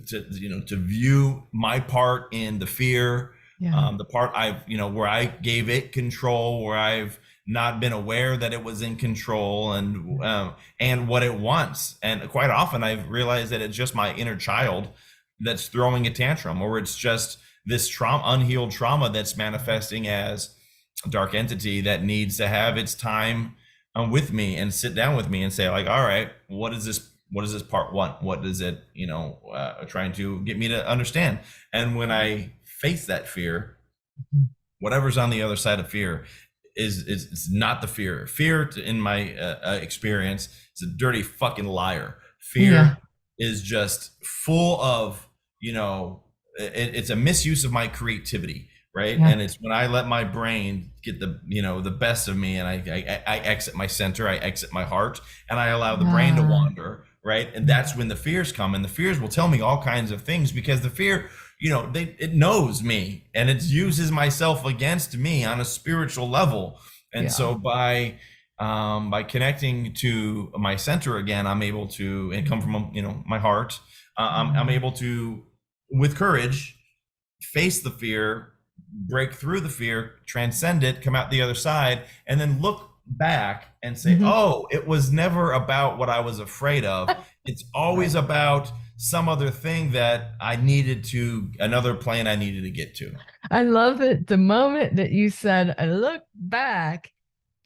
to view my part in the fear, the part where I gave it control, where I've not been aware that it was in control, and what it wants. And quite often I've realized that it's just my inner child that's throwing a tantrum, or it's just this unhealed trauma that's manifesting as a dark entity that needs to have its time with me and sit down with me and say, like, all right, what is this part want? What is it, trying to get me to understand? And when I face that fear, whatever's on the other side of fear is not the fear. Fear, in my experience, is a dirty fucking liar. Fear is just full of, it's a misuse of my creativity. Right. And it's when I let my brain get the best of me, and I exit my center, I exit my heart, and I allow the brain to wander. Right. And that's when the fears come, and the fears will tell me all kinds of things, because the fear, it knows me and it uses myself against me on a spiritual level. And so by connecting to my center again, I'm able to, and come from, my heart, I'm able to, with courage, face the fear, break through the fear, transcend it, come out the other side, and then look back and say, Mhm. oh, it was never about what I was afraid of. It's always about some other thing that another plane I needed to get to. I love it. The moment that you said, I look back,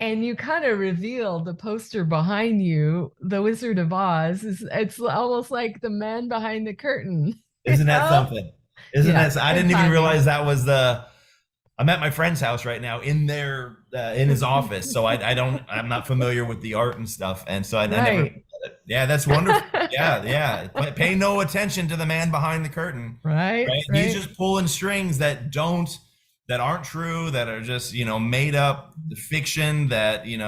and you kind of reveal the poster behind you, The Wizard of Oz. It's almost like the man behind the curtain. You Isn't that know? something? Isn't Yeah, that? I good didn't even timing. realize that was I'm at my friend's house right now in his office. So I'm not familiar with the art and stuff. And so I never, Right. yeah, that's wonderful. Yeah. Yeah. Pay no attention to the man behind the curtain, Right, right? He's right. just pulling strings that aren't true, that are just, made up fiction that, you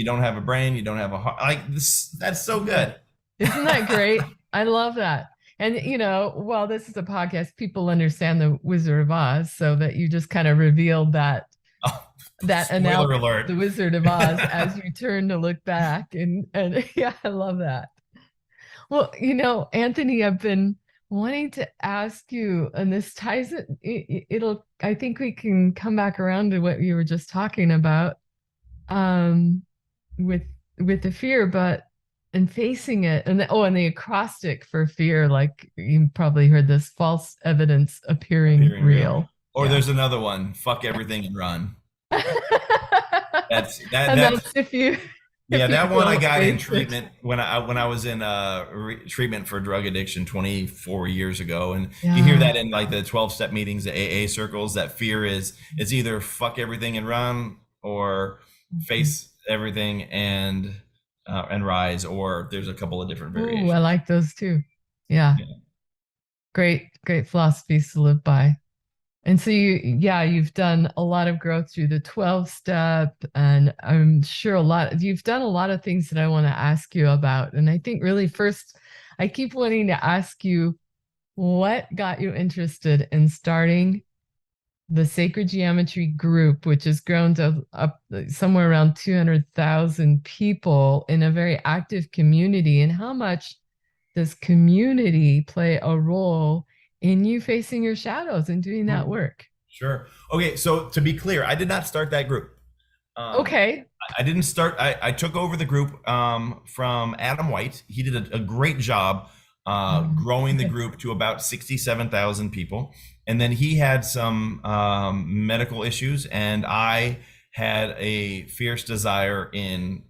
don't have a brain, you don't have a heart. Like this, that's so good. Isn't that great? I love that. And while this is a podcast, people understand The Wizard of Oz, so that you just kind of revealed that Oh, spoiler announcement, alert. The Wizard of Oz, as you turn to look back. And yeah, I love that. Well, Anthony, I've been wanting to ask you, and this ties it'll, I think we can come back around to what you were just talking about, um, with the fear, but and facing it, and the acrostic for fear, like you probably heard this: false evidence appearing Appearing real. real. Or Yeah. there's another one, fuck everything and run. That's And that's that's if you yeah, that one I feel got in wasted. treatment when I was in treatment for drug addiction 24 years ago, and you hear Yeah. that in like the 12-step meetings, the AA circles. That fear is it's either fuck everything and run, or face everything and rise, or there's a couple of different Ooh, variations. I like those too. Yeah. Yeah. Great philosophies to live by. And so you've done a lot of growth through the 12 step, and I'm sure you've done a lot of things that I want to ask you about. And I think really first, I keep wanting to ask you what got you interested in starting the Sacred Geometry group, which has grown to up somewhere around 200,000 people in a very active community, and how much does community play a role in you facing your shadows and doing that work? Sure. Okay, so to be clear, I did not start that group. Okay. I didn't start. I took over the group from Adam White. He did a great job growing the group to about 67,000 people. And then he had some medical issues, and I had a fierce desire in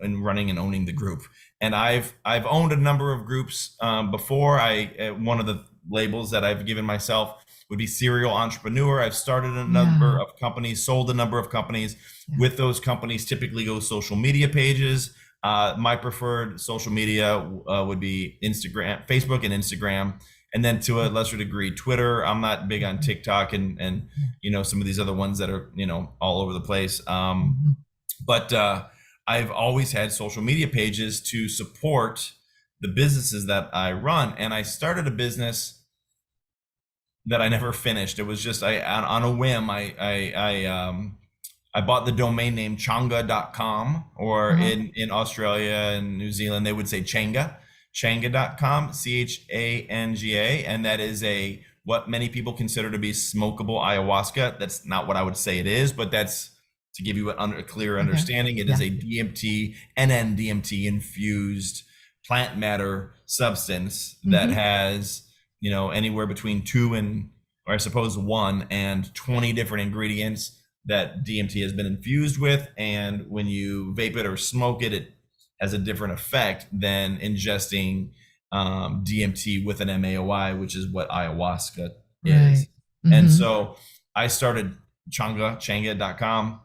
running and owning the group. And I've owned a number of groups before. One of the labels that I've given myself would be serial entrepreneur. I've started a number of companies, sold a number of companies. With those companies, typically go social media pages. My preferred social media would be Instagram, Facebook, and Instagram. And then to a lesser degree, Twitter. I'm not big on TikTok and some of these other ones that are all over the place. But I've always had social media pages to support the businesses that I run. And I started a business that I never finished. It was just on a whim. I bought the domain name changa.com, or in Australia and New Zealand they would say changa.com, CHANGA, and that is what many people consider to be smokable ayahuasca. That's not what I would say it is, but that's to give you a clear understanding. It is a DMT, NN-DMT infused plant matter substance that has anywhere between 1 and 20 different ingredients that DMT has been infused with. And when you vape it or smoke it, it has a different effect than ingesting DMT with an MAOI, which is what ayahuasca is. And so I started changa.com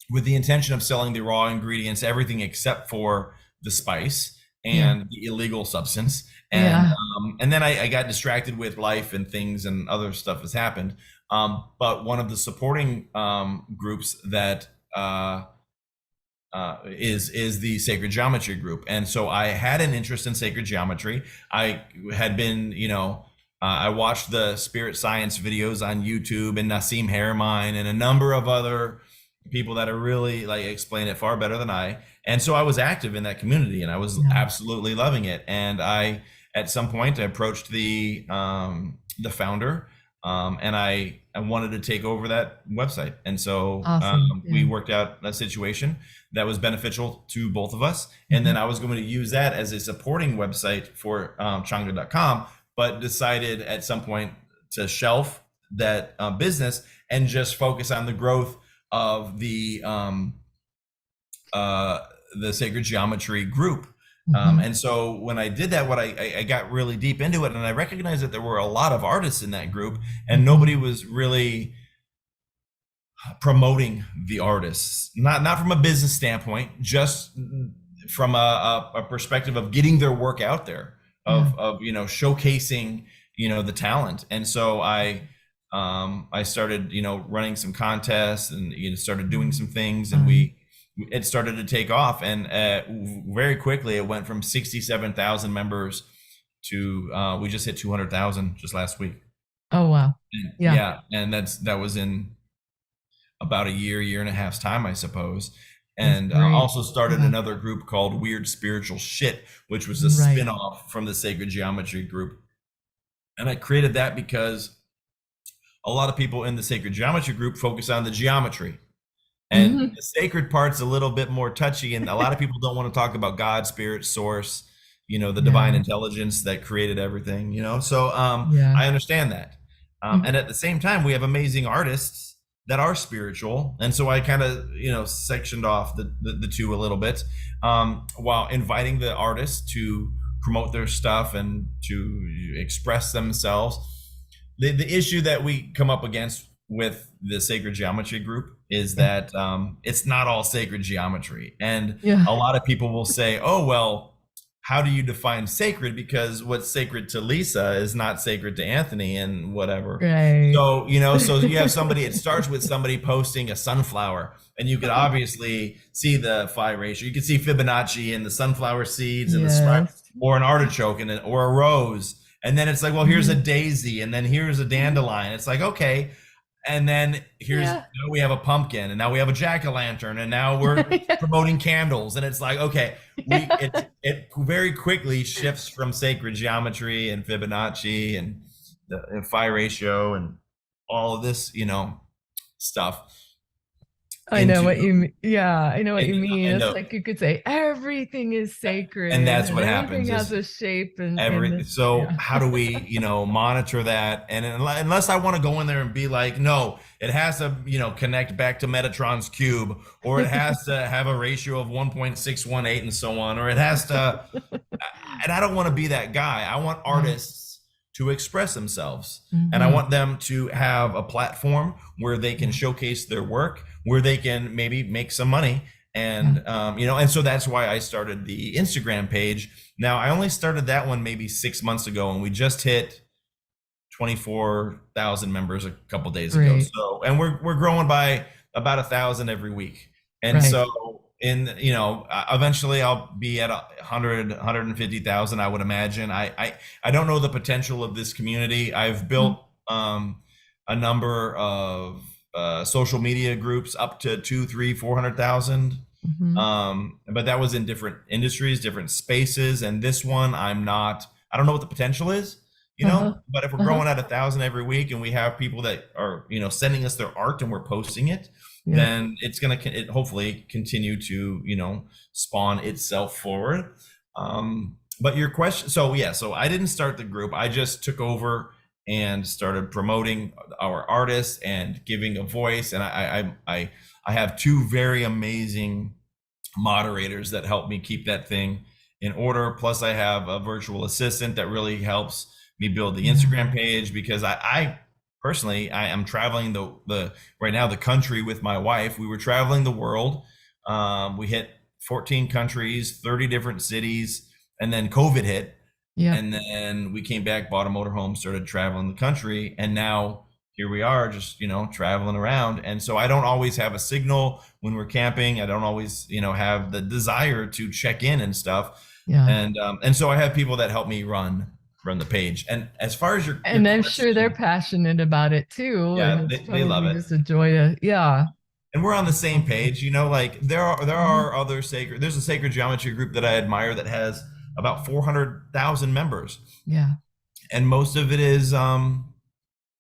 with the intention of selling the raw ingredients, everything except for the spice and the illegal substance. And then I got distracted with life and things, and other stuff has happened. But one of the supporting groups that is the Sacred Geometry group. And so I had an interest in sacred geometry. I had been, I watched the spirit science videos on YouTube, and Nassim Haramein and a number of other people that are really explain it far better than I. And so I was active in that community, and I was absolutely loving it. And I at some point I approached the founder, and I wanted to take over that website. And so Awesome. we Yeah. worked out a situation that was beneficial to both of us. And then I was going to use that as a supporting website for Changa.com, but decided at some point to shelf that business and just focus on the growth of the Sacred Geometry group. And so when I did that, what I got really deep into it, and I recognized that there were a lot of artists in that group, and nobody was really promoting the artists, not from a business standpoint, just from a perspective of getting their work out there, of showcasing the talent. And so I started running some contests, and started doing some things, and it started to take off, and very quickly it went from 67,000 members to we just hit 200,000 just last week. Oh wow. Yeah, and that was in about a year and a half's time, I suppose. And also started another group called Weird Spiritual Shit, which was a spin-off from the Sacred Geometry group. And I created that because a lot of people in the Sacred Geometry group focus on the geometry. And the sacred part's a little bit more touchy, and a lot of people don't want to talk about God, spirit, source, the divine intelligence that created everything, So I understand that. And at the same time, we have amazing artists that are spiritual. And so I kind of, sectioned off the two a little bit, while inviting the artists to promote their stuff and to express themselves. The issue that we come up against with the Sacred Geometry group is that it's not all sacred geometry. And a lot of people will say, oh, well, how do you define sacred? Because what's sacred to Lisa is not sacred to Anthony, and whatever. Right. So, so you have somebody, it starts with somebody posting a sunflower, and you could obviously see the phi ratio. You can see Fibonacci in the sunflower seeds and the spiral, or an artichoke or a rose. And then it's like, well, here's a daisy, and then here's a dandelion. It's like, okay. And then now we have a pumpkin, and now we have a jack-o'-lantern, and now we're promoting candles. And it's like, okay, it very quickly shifts from sacred geometry and Fibonacci and the phi ratio and all of this, stuff. I know what you mean. Yeah, I know what you mean. It's like you could say everything is sacred, and that's what happens. Everything has a shape, and how do we, monitor that? And unless I want to go in there and be like, no, it has to, connect back to Metatron's cube, or it has to have a ratio of 1.618 and so on, or it has to. And I don't want to be that guy. I want artists to express themselves, and I want them to have a platform where they can showcase their work, where they can maybe make some money. And and so that's why I started the Instagram page. Now, I only started that one maybe 6 months ago, and we just hit 24,000 members a couple days ago. So, and we're growing by about 1,000 every week. And so eventually I'll be at 150,000, I would imagine. I don't know the potential of this community. I've built a number of social media groups up to 200,000, 300,000, 400,000. But that was in different industries, different spaces. And this one, I don't know what the potential is, but if we're growing at 1,000 every week, and we have people that are, sending us their art and we're posting it, then it's going to hopefully continue to, spawn itself forward. But your question, so I didn't start the group. I just took over and started promoting our artists and giving a voice. And I have two very amazing moderators that help me keep that thing in order. Plus I have a virtual assistant that really helps me build the Instagram page, because I personally, I am traveling right now the country with my wife. We were traveling the world. We hit 14 countries, 30 different cities, and then COVID hit. And then we came back, bought a motorhome, started traveling the country, and now here we are, just traveling around. And so I don't always have a signal when we're camping. I don't always have the desire to check in and stuff. And so I have people that help me run the page. And as far as and I'm sure they're passionate about it too. Yeah, they love it. Just a joy to And we're on the same page, like there are other there's a sacred geometry group that I admire that has about 400,000 members. Yeah. And most of it is,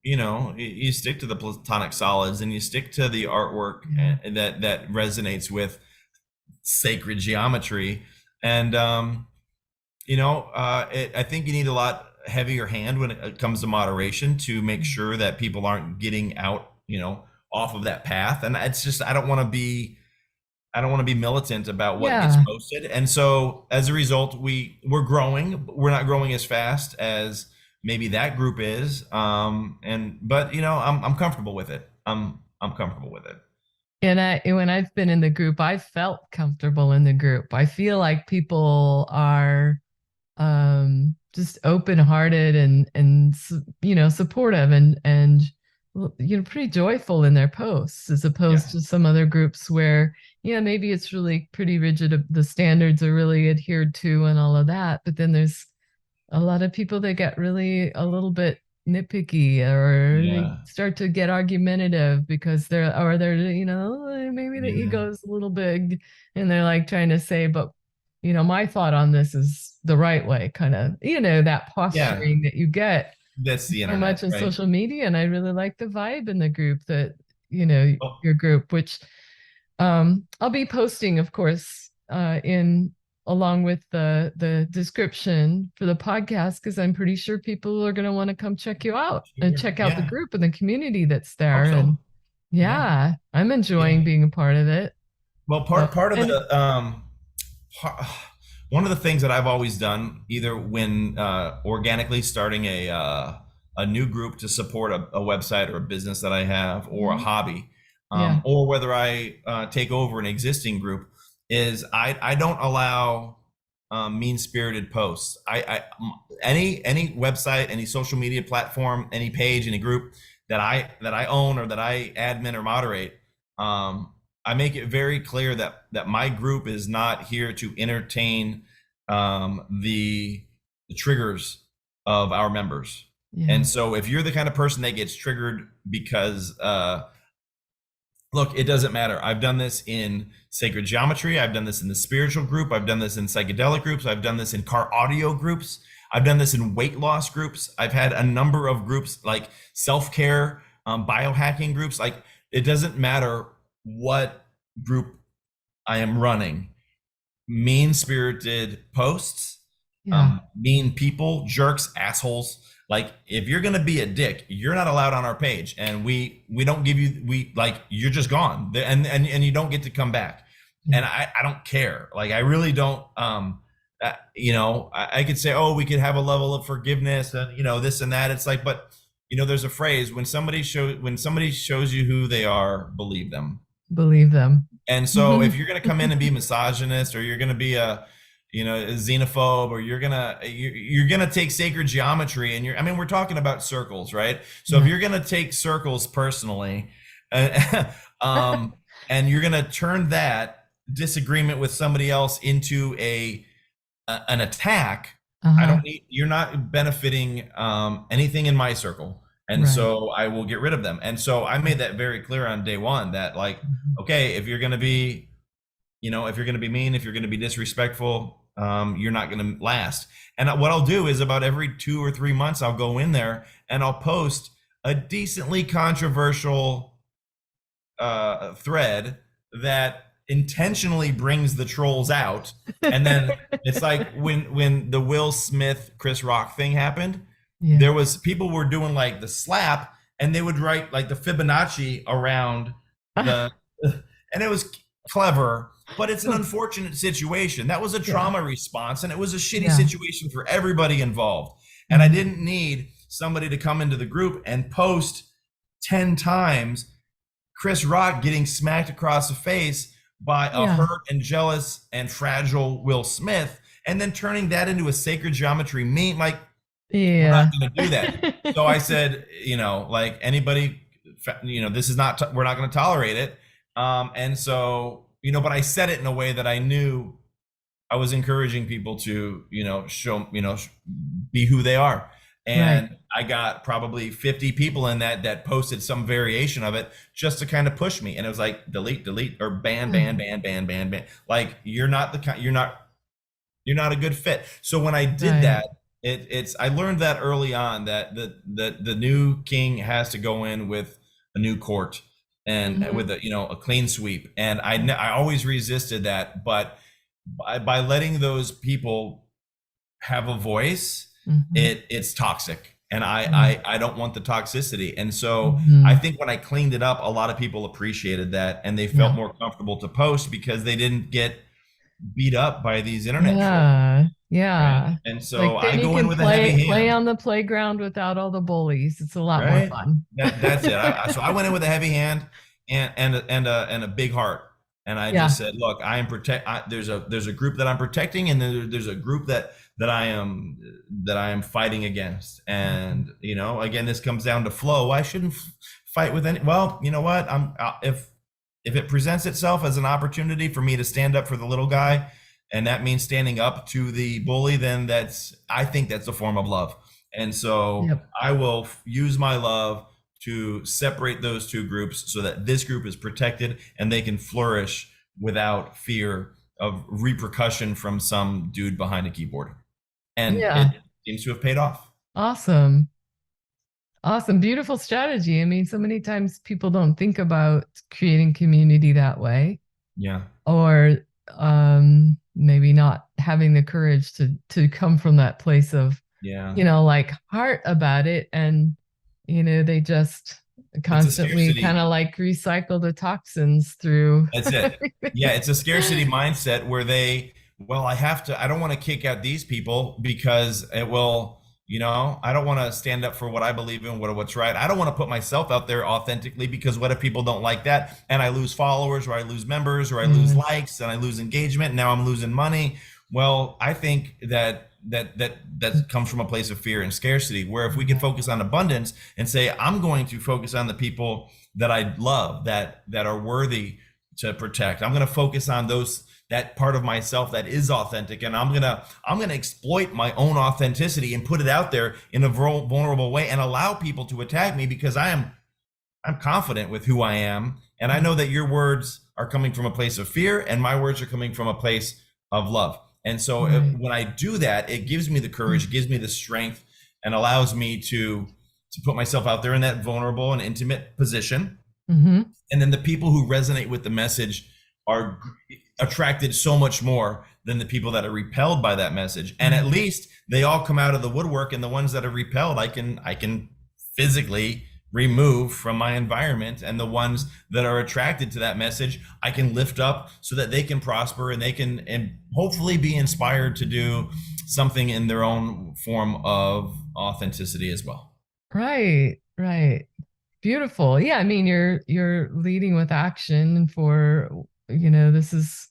you stick to the platonic solids and you stick to the artwork that resonates with sacred geometry. And, I think you need a lot heavier hand when it comes to moderation to make sure that people aren't getting out, off of that path. And it's just, I don't want to be militant about what gets posted. And so as a result, we're growing. We're not growing as fast as maybe that group is. But I'm comfortable with it. I'm comfortable with it. And when I've been in the group, I've felt comfortable in the group. I feel like people are just open-hearted and supportive and pretty joyful in their posts, as opposed to some other groups where maybe it's really pretty rigid, the standards are really adhered to and all of that, but then there's a lot of people that get really a little bit nitpicky, or they start to get argumentative because they're maybe the ego is a little big, and they're like trying to say, but my thought on this is the right way, kind of, that posturing that you get. That's the internet, so much in right? Social media. And I really like the vibe in the group that, your group, which I'll be posting, of course, along with the description for the podcast, because I'm pretty sure people are going to want to come check you out and check out the group and the community that's there. And I'm enjoying being a part of it. Well, part of the one of the things that I've always done, either when organically starting a new group to support a website or a business that I have, or a hobby, or whether I take over an existing group, is I don't allow mean-spirited posts. Any website, any social media platform, any page, any group that I own or that I admin or moderate, I make it very clear that my group is not here to entertain the triggers of our members. And so if you're the kind of person that gets triggered because look, it doesn't matter. I've done this in sacred geometry. I've done this in the spiritual group. I've done this in psychedelic groups. I've done this in car audio groups. I've done this in weight loss groups. I've had a number of groups like self-care, biohacking groups. Like, it doesn't matter what group I am running. Mean-spirited posts, mean people, jerks, assholes. Like, if you're gonna be a dick, you're not allowed on our page, and we don't give you, you're just gone, and you don't get to come back. And I don't care. Like, I really don't. I could say, oh, we could have a level of forgiveness and this and that. It's like, but there's a phrase: when somebody shows you who they are, believe them. Believe them. And so if you're gonna come in and be misogynist, or you're gonna be a xenophobe, or you're gonna take sacred geometry, and we're talking about circles, right? So if you're gonna take circles personally, and you're gonna turn that disagreement with somebody else into an attack, you're not benefiting anything in my circle. And so I will get rid of them. And so I made that very clear on day one, that okay, if you're gonna be if you're going to be mean, if you're going to be disrespectful, you're not going to last. And what I'll do is, about every 2 or 3 months, I'll go in there and I'll post a decently controversial thread that intentionally brings the trolls out. And then it's like when the Will Smith, Chris Rock thing happened, there was people were doing like the slap, and they would write like the Fibonacci around the, and it was clever. But it's an unfortunate situation. That was a trauma response, and it was a shitty situation for everybody involved. And I didn't need somebody to come into the group and post 10 times Chris Rock getting smacked across the face by a hurt and jealous and fragile Will Smith, and then turning that into a sacred geometry meme. Like, we're not going to do that. So I said, like, anybody, this is not, we're not going to tolerate it. And so, but I said it in a way that I knew I was encouraging people to, show, be who they are. And I got probably 50 people in that posted some variation of it just to kind of push me. And it was like, delete, or ban. Like, you're not you're not a good fit. So when I did Right. that, I learned that early on that the new king has to go in with a new court and with Mhm. a clean sweep. And I always resisted that, but by letting those people have a voice, Mhm. it's toxic. And Right. I don't want the toxicity. And so I Mhm. think when I cleaned it up, a lot of people appreciated that and they felt Yeah. more comfortable to post because they didn't get beat up by these internet trolls, Yeah. right? Yeah. And so Like I then you go in can with a heavy play hand, on the playground without all the bullies. It's a lot more right? fun. That's it. So I went in with a heavy hand and a big heart, and I just Yeah. said, look, I am there's a group that I'm protecting, and there's a group that I am fighting against. And again, this comes down to flow. I shouldn't fight with any. Well, you know what? If it presents itself as an opportunity for me to stand up for the little guy, and that means standing up to the bully, then I think that's a form of love. And so Yep. I will use my love to separate those two groups so that this group is protected and they can flourish without fear of repercussion from some dude behind a keyboard. And Yeah. it seems to have paid off. Awesome. Awesome. Beautiful strategy. I mean, so many times people don't think about creating community that way, Yeah. or maybe not having the courage to come from that place of, Yeah. like heart about it. And, they just It's a constantly kind scarcity. of like recycle the toxins through That's it. Yeah, everything. it's a scarcity mindset where I don't want to kick out these people because it will, I don't want to stand up for what I believe in, what's right. I don't want to put myself out there authentically because what if people don't like that and I lose followers or I lose members or I lose Yeah. likes and I lose engagement and now I'm losing money. Well, I think that comes from a place of fear and scarcity, where if we can focus on abundance and say, I'm going to focus on the people that I love, that are worthy to protect. I'm going to focus on that part of myself that is authentic, and I'm going to exploit my own authenticity and put it out there in a vulnerable way and allow people to attack me because I'm confident with who I am, and I know that your words are coming from a place of fear and my words are coming from a place of love. And so Right. when I do that, it gives me the courage, gives me the strength, and allows me to put myself out there in that vulnerable and intimate position. Mm-hmm. And then the people who resonate with the message are attracted so much more than the people that are repelled by that message. And at least they all come out of the woodwork, and the ones that are repelled, I can physically remove from my environment, and the ones that are attracted to that message I can lift up so that they can prosper and they can and hopefully be inspired to do something in their own form of authenticity as well. Right. Right. Beautiful. Yeah, I mean, you're leading with action for, this is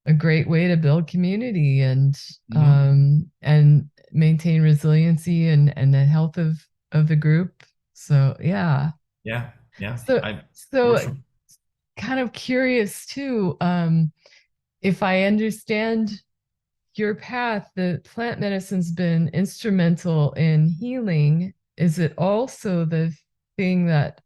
a great way to build community Mm-hmm. and maintain resiliency and the health of the group. So, yeah. Yeah, yeah, So I works so for. kind of curious too, if I understand your path, the plant medicine's been instrumental in healing. Is it also the thing that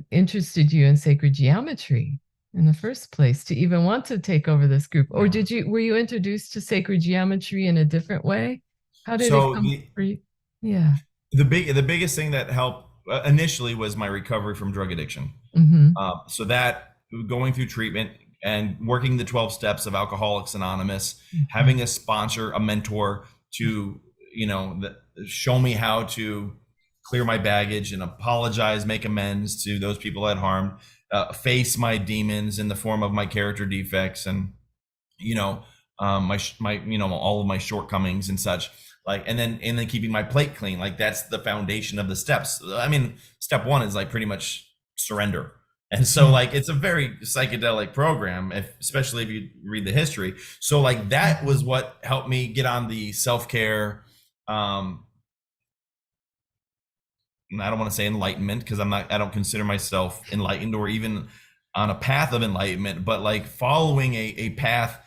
interested you in sacred geometry in the first place to even want to take over this group? Or Yeah. were you introduced to sacred geometry in a different way? How did it So come for you? Yeah. the biggest thing that helped initially was my recovery from drug addiction. Mm-hmm. So that going through treatment and working the 12 steps of Alcoholics Anonymous, Mm-hmm. having a sponsor, a mentor to, show me how to clear my baggage and apologize, make amends to those people I'd harmed, face my demons in the form of my character defects and, you know, all of my shortcomings and such. Like, and then keeping my plate clean. Like, that's the foundation of the steps. I mean, step one is like pretty much surrender. And so, like, it's a very psychedelic program, especially if you read the history. So, like, that was what helped me get on the self-care. I don't want to say enlightenment because I don't consider myself enlightened or even on a path of enlightenment, but like following a path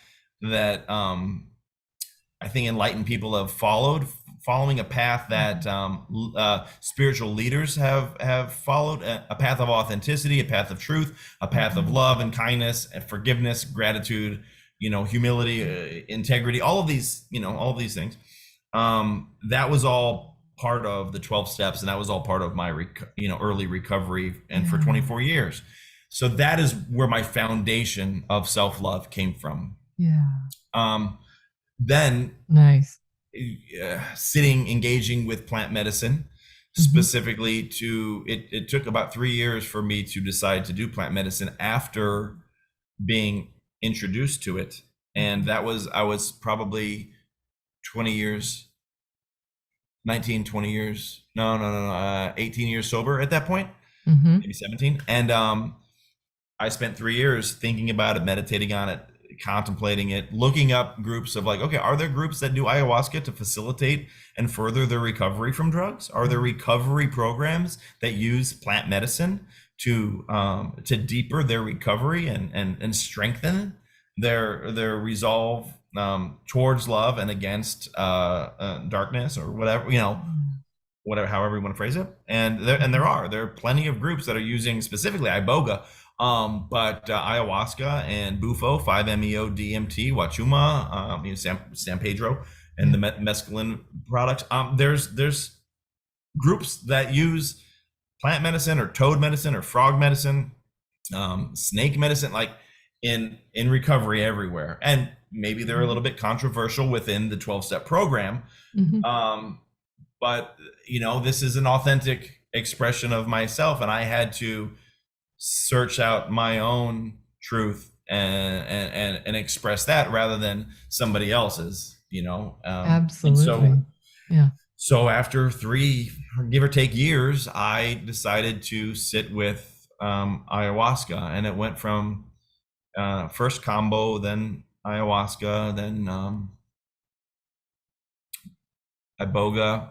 that I think enlightened people have following a path that spiritual leaders have followed, a path of authenticity, a path of truth, a path of love and kindness and forgiveness, gratitude, humility, integrity, all of these things. That was all part of the 12 steps, and that was all part of my early recovery, and for 24 years. So that is where my foundation of self-love came from. Then nice. Engaging with plant medicine, specifically it took about 3 years for me to decide to do plant medicine after being introduced to it. And I was probably 20 years, 19, 20 years, no, 18 years sober at that point, maybe 17. And I spent 3 years thinking about it, meditating on it, contemplating it, looking up groups of like, okay, are there groups that do ayahuasca to facilitate and further their recovery from drugs? Are there recovery programs that use plant medicine to deeper their recovery and strengthen their resolve towards love and against darkness, or whatever, however you want to phrase it? And there are plenty of groups that are using specifically iboga, but ayahuasca and bufo, 5-MeO DMT, wachuma, San Pedro, and the mescaline products. There's groups that use plant medicine or toad medicine or frog medicine, snake medicine, like in recovery everywhere. And maybe they're a little bit controversial within the 12-step program. But this is an authentic expression of myself, and I had to search out my own truth and express that rather than somebody else's, Absolutely. So after 3, give or take, years, I decided to sit with ayahuasca, and it went from first combo, then ayahuasca, then iboga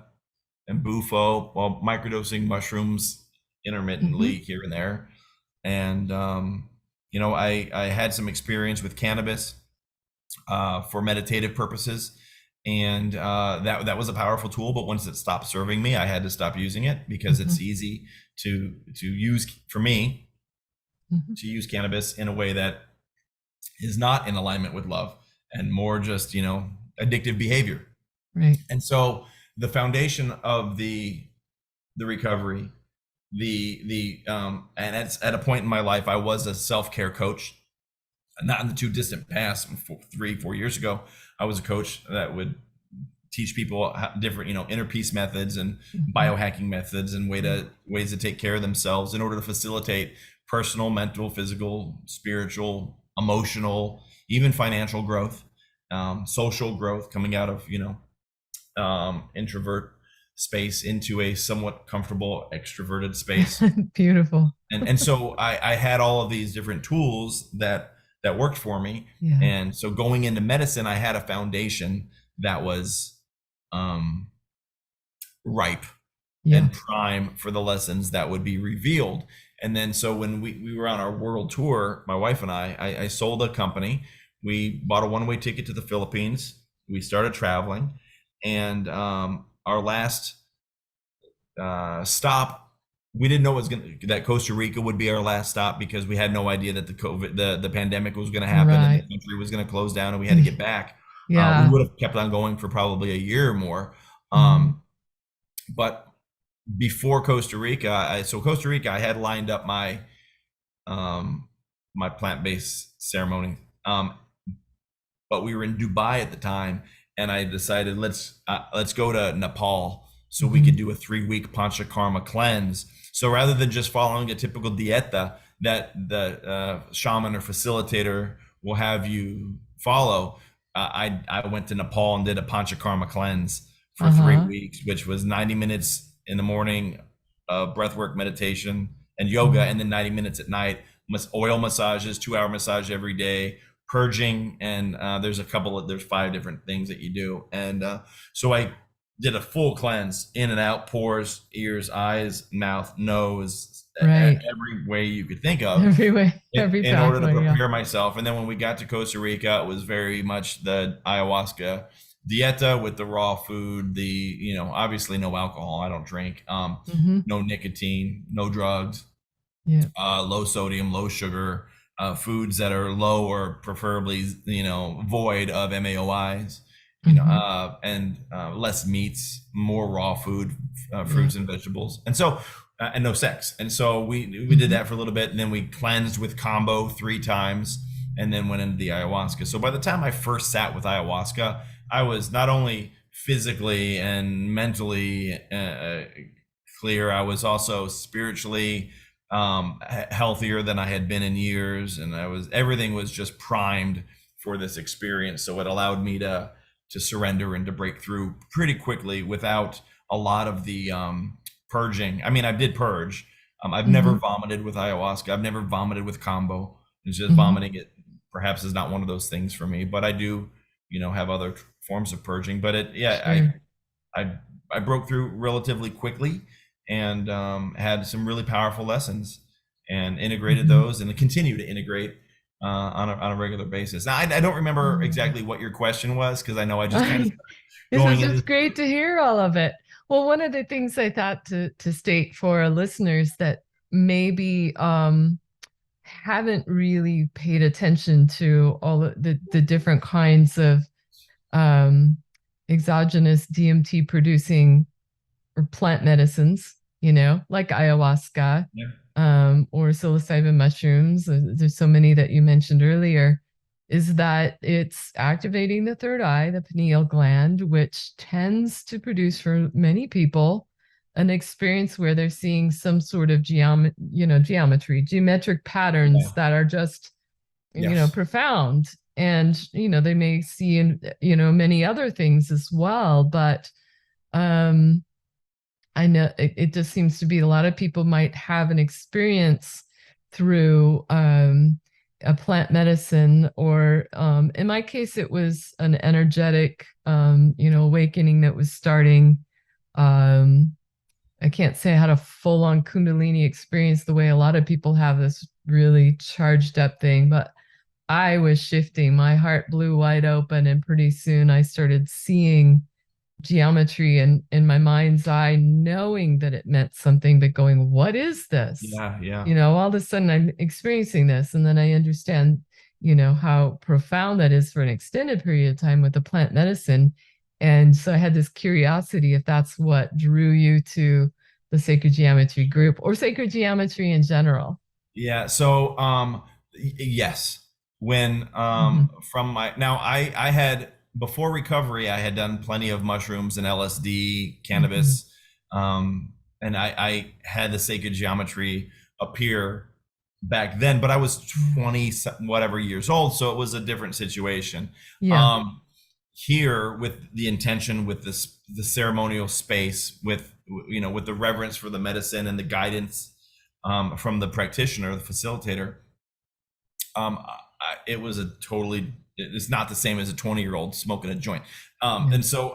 and bufo, while microdosing mushrooms intermittently here and there. And I had some experience with cannabis for meditative purposes, and that was a powerful tool. But once it stopped serving me, I had to stop using it, because it's easy to use, for me, to use cannabis in a way that is not in alignment with love and more just addictive behavior. Right. And so the foundation of the recovery, and it's at a point in my life, I was a self-care coach, not in the too distant past. 3-4 years ago, I was a coach that would teach people different inner peace methods and biohacking methods and ways to take care of themselves in order to facilitate personal, mental, physical, spiritual, emotional, even financial growth, social growth, coming out of introvert space into a somewhat comfortable extroverted space. Beautiful. And so I had all of these different tools that worked for me. And so going into medicine, I had a foundation that was ripe and prime for the lessons that would be revealed. And then so when we were on our world tour, my wife and I sold a company. We bought a one-way ticket to the Philippines. We started traveling, and our last stop, we didn't know that Costa Rica would be our last stop, because we had no idea that the pandemic was going to happen, and the country was going to close down, and we had to get back. We would have kept on going for probably a year or more. But before Costa Rica, I had lined up my my plant-based ceremony. But we were in Dubai at the time, and I decided let's go to Nepal so we could do a 3-week panchakarma cleanse. So rather than just following a typical dieta that the shaman or facilitator will have you follow, I went to Nepal and did a panchakarma cleanse for 3 weeks, which was 90 minutes in the morning, breathwork, meditation, and yoga, and then 90 minutes at night, oil massages, 2-hour massage every day, purging, and there's 5 different things that you do. And so I did a full cleanse, in and out, pores, ears, eyes, mouth, nose, every way you could think of, every way, in order to prepare myself. And then when we got to Costa Rica, it was very much the ayahuasca dieta with the raw food, obviously no alcohol, I don't drink, no nicotine, no drugs, low sodium, low sugar, foods that are low or preferably, void of MAOIs, Mhm. and less meats, more raw food, Yeah. fruits and vegetables. And so, and no sex. And so we did Mhm. that for a little bit, and then we cleansed with combo 3 times, and then went into the ayahuasca. So by the time I first sat with ayahuasca, I was not only physically and mentally clear, I was also spiritually healthier than I had been in years, and everything was just primed for this experience. So it allowed me to surrender and to break through pretty quickly without a lot of the purging. I mean, I did purge. I've never Mhm. vomited with ayahuasca. I've never vomited with combo. It's just Mhm. vomiting. It perhaps is not one of those things for me, but I do, have other forms of purging. But yeah, Sure. I I broke through relatively quickly, and had some really powerful lessons, and integrated Mhm. those, and continue to integrate on a regular basis. Now, I don't remember Mm. exactly what your question was, because I know I just kind of started This going is into. it's great to hear all of it. Well, one of the things I thought to state for our listeners that maybe haven't really paid attention to all of the different kinds of um, exogenous DMT producing or plant medicines, like ayahuasca, Yeah. or psilocybin mushrooms. There's so many that you mentioned earlier. Is that it's activating the third eye, the pineal gland, which tends to produce for many people an experience where they're seeing some sort of geometry, geometric patterns Yeah. that are just, Yes. profound. And, they may see in, many other things as well. But um, I know it just seems to be a lot of people might have an experience through a plant medicine, or in my case, it was an energetic, awakening that was starting. Um, I can't say I had a full on Kundalini experience the way a lot of people have this really charged up thing, but I was shifting. My heart blew wide open, and pretty soon I started seeing geometry in my mind's eye, knowing that it meant something, but going, what is this? Yeah. Yeah. All of a sudden I'm experiencing this. And then I understand, how profound that is for an extended period of time with the plant medicine. And so I had this curiosity if that's what drew you to the sacred geometry group or sacred geometry in general. Yeah. So, yes, when Mhm. from my now I had, before recovery, I had done plenty of mushrooms and LSD, Mhm. cannabis, and I had the sacred geometry appear back then, but I was Yeah. 20 whatever years old, so it was a different situation. Yeah. Um, Here, with the intention, with the ceremonial space, with with the reverence for the medicine and the guidance from the practitioner, the facilitator, it was a totally, it's not the same as a 20-year-old smoking a joint. Yeah. And so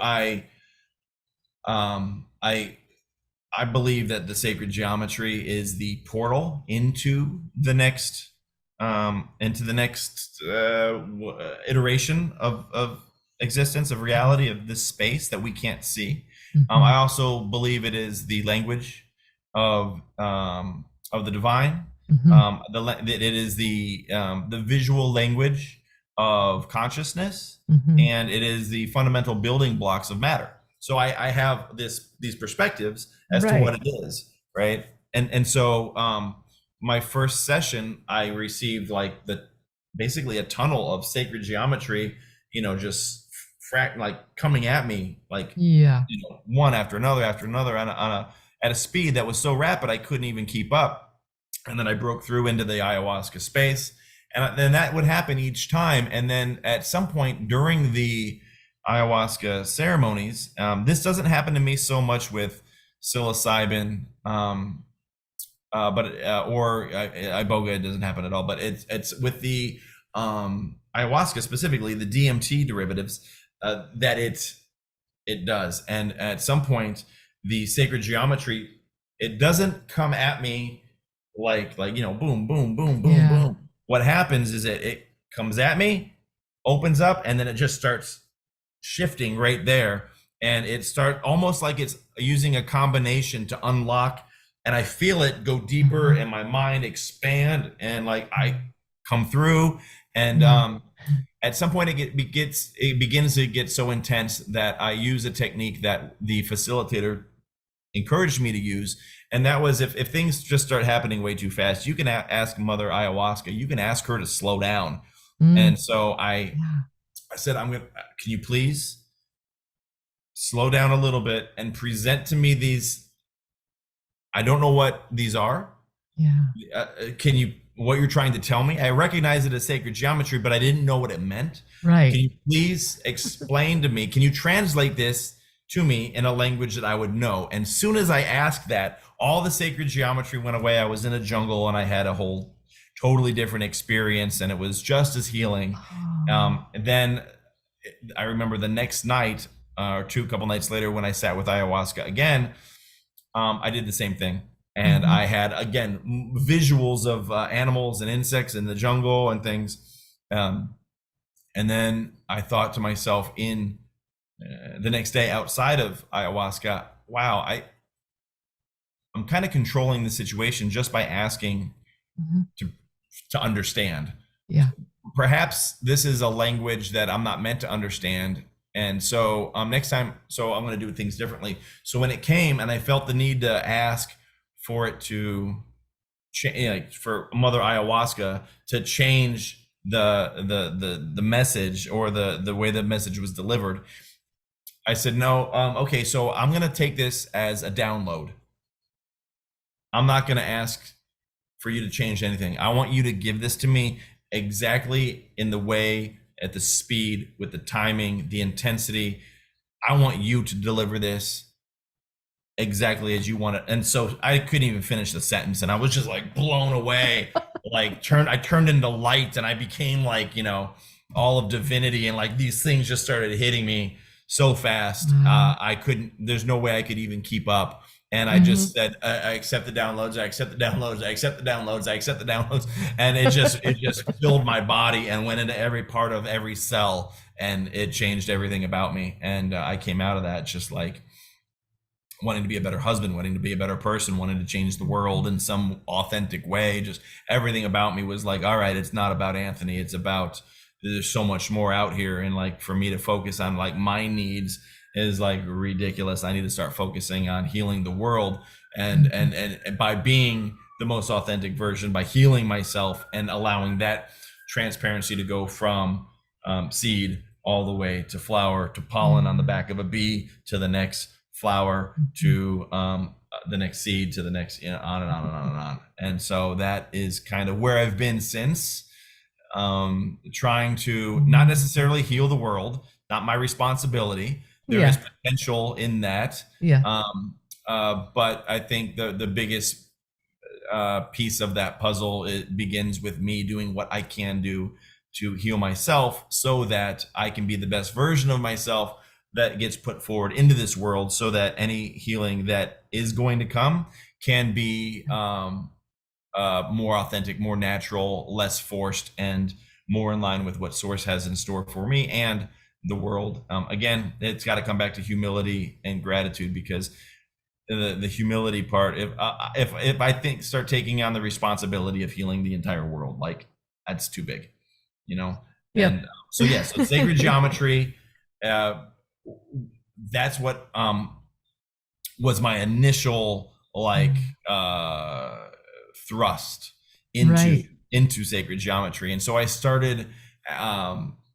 um, I, I believe that the sacred geometry is the portal into the next iteration of existence, of reality, of this space that we can't see. I Mhm. also believe it is the language of the divine. Mhm. It is the visual language of consciousness, Mhm. and it is the fundamental building blocks of matter. So I have these perspectives as to what Right. it is, right? And so my first session, I received like the basically a tunnel of sacred geometry, just like coming at me, like Yeah. one after another at a speed that was so rapid I couldn't even keep up. And then I broke through into the ayahuasca space, and then that would happen each time. And then at some point during the ayahuasca ceremonies, this doesn't happen to me so much with psilocybin, but or iboga, it doesn't happen at all. But it's with the ayahuasca, specifically the DMT derivatives, that it does. And at some point, the sacred geometry, it doesn't come at me like boom, boom, boom, boom, Yeah. boom. What happens is it comes at me, opens up, and then it just starts shifting right there, and it start almost like it's using a combination to unlock, and I feel it go deeper, Mhm. and my mind expand, and like come through. And Yeah. at some point it begins to get so intense that I use a technique that the facilitator encouraged me to use. And that was, if things just start happening way too fast, you can ask Mother Ayahuasca, you can ask her to slow down. Mm. And so I Yeah. said, can you please slow down a little bit and present to me these, I don't know what these are. Yeah. Can you, what you're trying to tell me? I recognize it as sacred geometry, but I didn't know what it meant. Can Right. you please explain to me? Can you translate this to me in a language that I would know? And soon as I asked that, all the sacred geometry went away. I was in a jungle and I had a whole totally different experience, and it was just as healing. Oh. And then I remember the next night, or a couple nights later, when I sat with ayahuasca again, I did the same thing. And Mhm. I had, again, visuals of animals and insects in the jungle and things. And then I thought to myself in the next day outside of ayahuasca, wow, I'm kind of controlling the situation just by asking Mhm. to understand. Yeah. Perhaps this is a language that I'm not meant to understand. And so next time, so I'm going to do things differently. So when it came and I felt the need to ask for it to for Mother Ayahuasca to change the message, or the way the message was delivered, I said, no, okay, so I'm going to take this as a download. I'm not going to ask for you to change anything. I want you to give this to me exactly in the way, at the speed, with the timing, the intensity. I want you to deliver this exactly as you want it. And so I couldn't even finish the sentence, and I was just like blown away. I turned into light, and I became like, all of divinity, and like these things just started hitting me so fast. Wow. I couldn't, there's no way I could even keep up. And I just Mhm. said, I accept the downloads, I accept the downloads, I accept the downloads, I accept the downloads. And it just filled my body and went into every part of every cell, and it changed everything about me. And I came out of that just like wanting to be a better husband, wanting to be a better person, wanting to change the world in some authentic way. Just everything about me was like, all right, it's not about Anthony. It's about, there's so much more out here. And like, for me to focus on like my needs is like ridiculous. I need to start focusing on healing the world, and Mhm. by being the most authentic version, by healing myself and allowing that transparency to go from seed all the way to flower, to pollen on the Yeah. back of a bee, to the next flower, Mhm. to the next seed, to the next, on and on and on and on. And so that is kind of where I've been since, trying to not Mhm. necessarily heal the world, not my responsibility. There is Yeah. potential in that. Yeah. But I think the biggest piece of that puzzle, it begins with me doing what I can do to heal myself, so that I can be the best version of myself that gets put forward into this world, so that any healing that is going to come can be more authentic, more natural, less forced, and more in line with what Source has in store for me and the world. Again, it's got to come back to humility and gratitude, because the humility part, if I think start taking on the responsibility of healing the entire world, like that's too big, you know. Yep. And so yeah, so sacred geometry, uh that's what was my initial like thrust into Right. sacred geometry. And so I started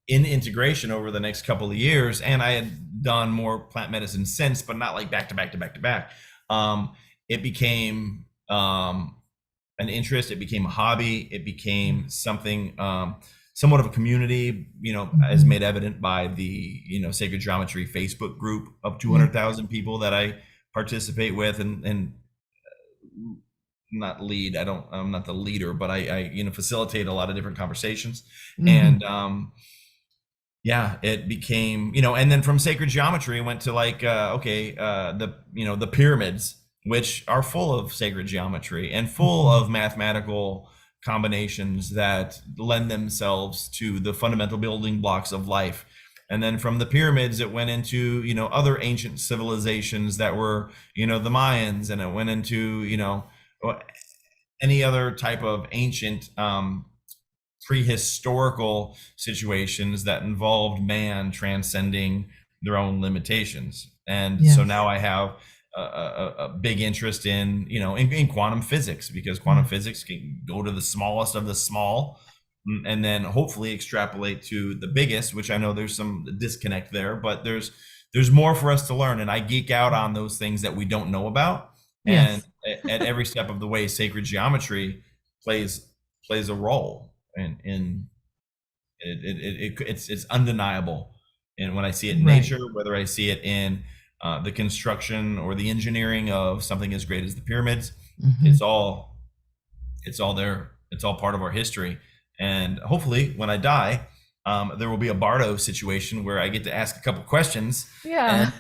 in integration over the next couple of years, and I had done more plant medicine since, but not like back to back to back to back. It became an interest, it became a hobby, it became something, somewhat of a community, as Mhm. made evident by the sacred geometry Facebook group of Yeah. 200,000 people that I participate with, and not lead. I'm not the leader, but I facilitate a lot of different conversations. Mhm. And yeah, it became, and then from sacred geometry, I went to like, the pyramids, which are full of sacred geometry and full Mhm. of mathematical combinations that lend themselves to the fundamental building blocks of life. And then from the pyramids, it went into, other ancient civilizations that were, the Mayans, and it went into, any other type of ancient prehistorical situations that involved man transcending their own limitations. And so Yes. now I have a big interest in, in quantum physics, because quantum physics can go to the smallest of the small, and then hopefully extrapolate to the biggest, which I know there's some disconnect there, but there's more for us to learn. And I geek out on those things that we don't know about. And Yes. at every step of the way, sacred geometry plays a role in it's undeniable. And when I see it in Right. nature, whether I see it in the construction or the engineering of something as great as the pyramids, it's all there. It's all part of our history. And hopefully, when I die, there will be a Bardo situation where I get to ask a couple questions, Yeah.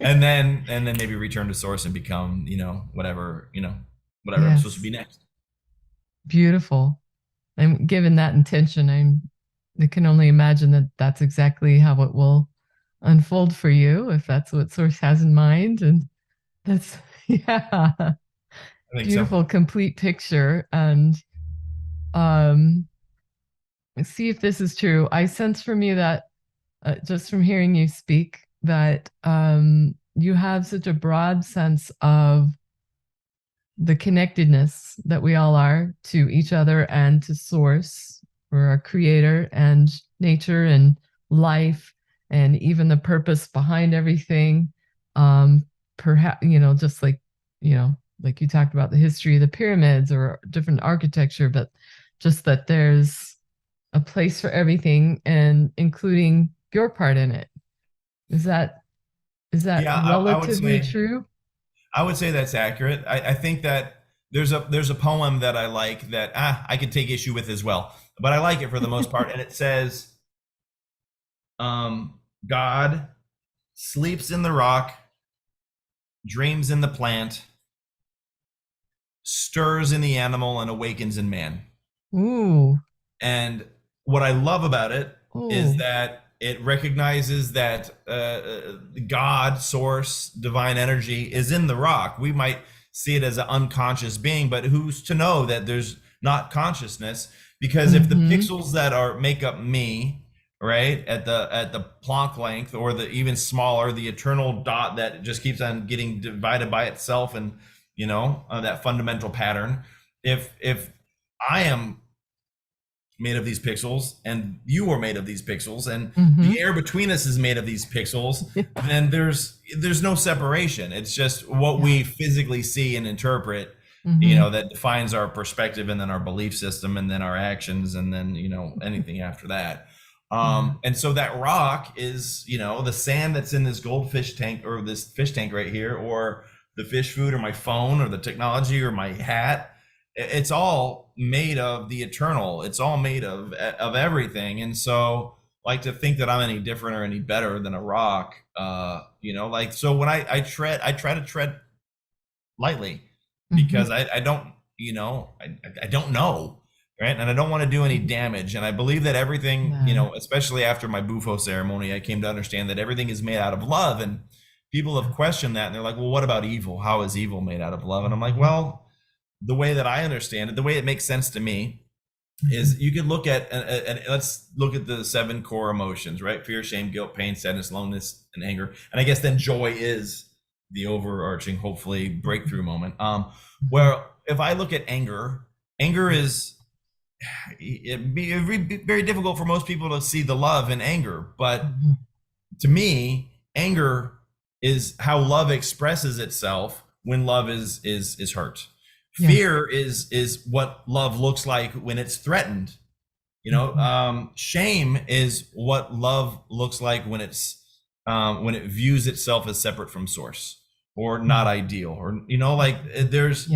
and then maybe return to source and become, whatever I'm supposed to Yes. be next. Beautiful. And given that intention, I can only imagine that that's exactly how it will unfold for you, if that's what Source has in mind. And that's, yeah, I think so. beautiful, complete picture. And let's see if this is true. I sense from you that just from hearing you speak, that you have such a broad sense of the connectedness that we all are to each other and to source, or our creator, and nature and life, and even the purpose behind everything. Perhaps, just like you talked about the history of the pyramids or different architecture, but just that there's a place for everything, and including your part in it. Is that Yeah, relatively true? I would say that's accurate. I think that there's a poem that I like that I could take issue with as well, but I like it for the most part. And it says, God sleeps in the rock, dreams in the plant, stirs in the animal, and awakens in man. Ooh. And what I love about it is Ooh. that it recognizes that God, source, divine energy is in the rock. We might see it as an unconscious being, but who's to know that there's not consciousness? Because if the pixels that make up me, right, at the Planck length, or the even smaller, the eternal dot that just keeps on getting divided by itself, and that fundamental pattern, if I am made of these pixels and you are made of these pixels, and the air between us is made of these pixels, then there's no separation. It's just what we physically see and interpret, that defines our perspective, and then our belief system, and then our actions, and then anything after that. And so that rock is the sand that's in this goldfish tank, or this fish tank right here, or the fish food, or my phone, or the technology, or my hat. It's all made of the eternal. It's all made of everything. And so, like, to think that I'm any different or any better than a rock, so when I try to tread lightly, because I don't, I don't know, right? And I don't want to do any damage. And I believe that everything, especially after my Bufo ceremony, I came to understand that everything is made out of love. And people have questioned that, and they're like, well, what about evil? How is evil made out of love? And I'm like, well, the way that I understand it, the way it makes sense to me, is you can look at, and let's look at the 7 core emotions, right? Fear, shame, guilt, pain, sadness, loneliness, and anger. And I guess then joy is the overarching, hopefully, breakthrough moment. Where if I look at anger is, it'd be very difficult for most people to see the love in anger. But to me, anger is how love expresses itself when love is hurt. Fear is what love looks like when it's threatened. Shame is what love looks like when when it views itself as separate from source, or not ideal, or there's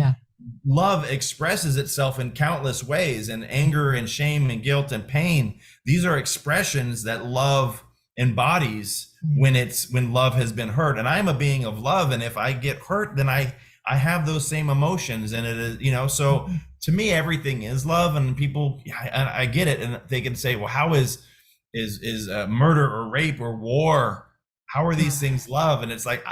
love expresses itself in countless ways, and anger and shame and guilt and pain, these are expressions that love embodies when love has been hurt. And I'm a being of love, and if I get hurt, then I have those same emotions, and it is, so to me, everything is love. And people, I get it, and they can say, well, how is murder or rape or war, how are these things love? And it's like,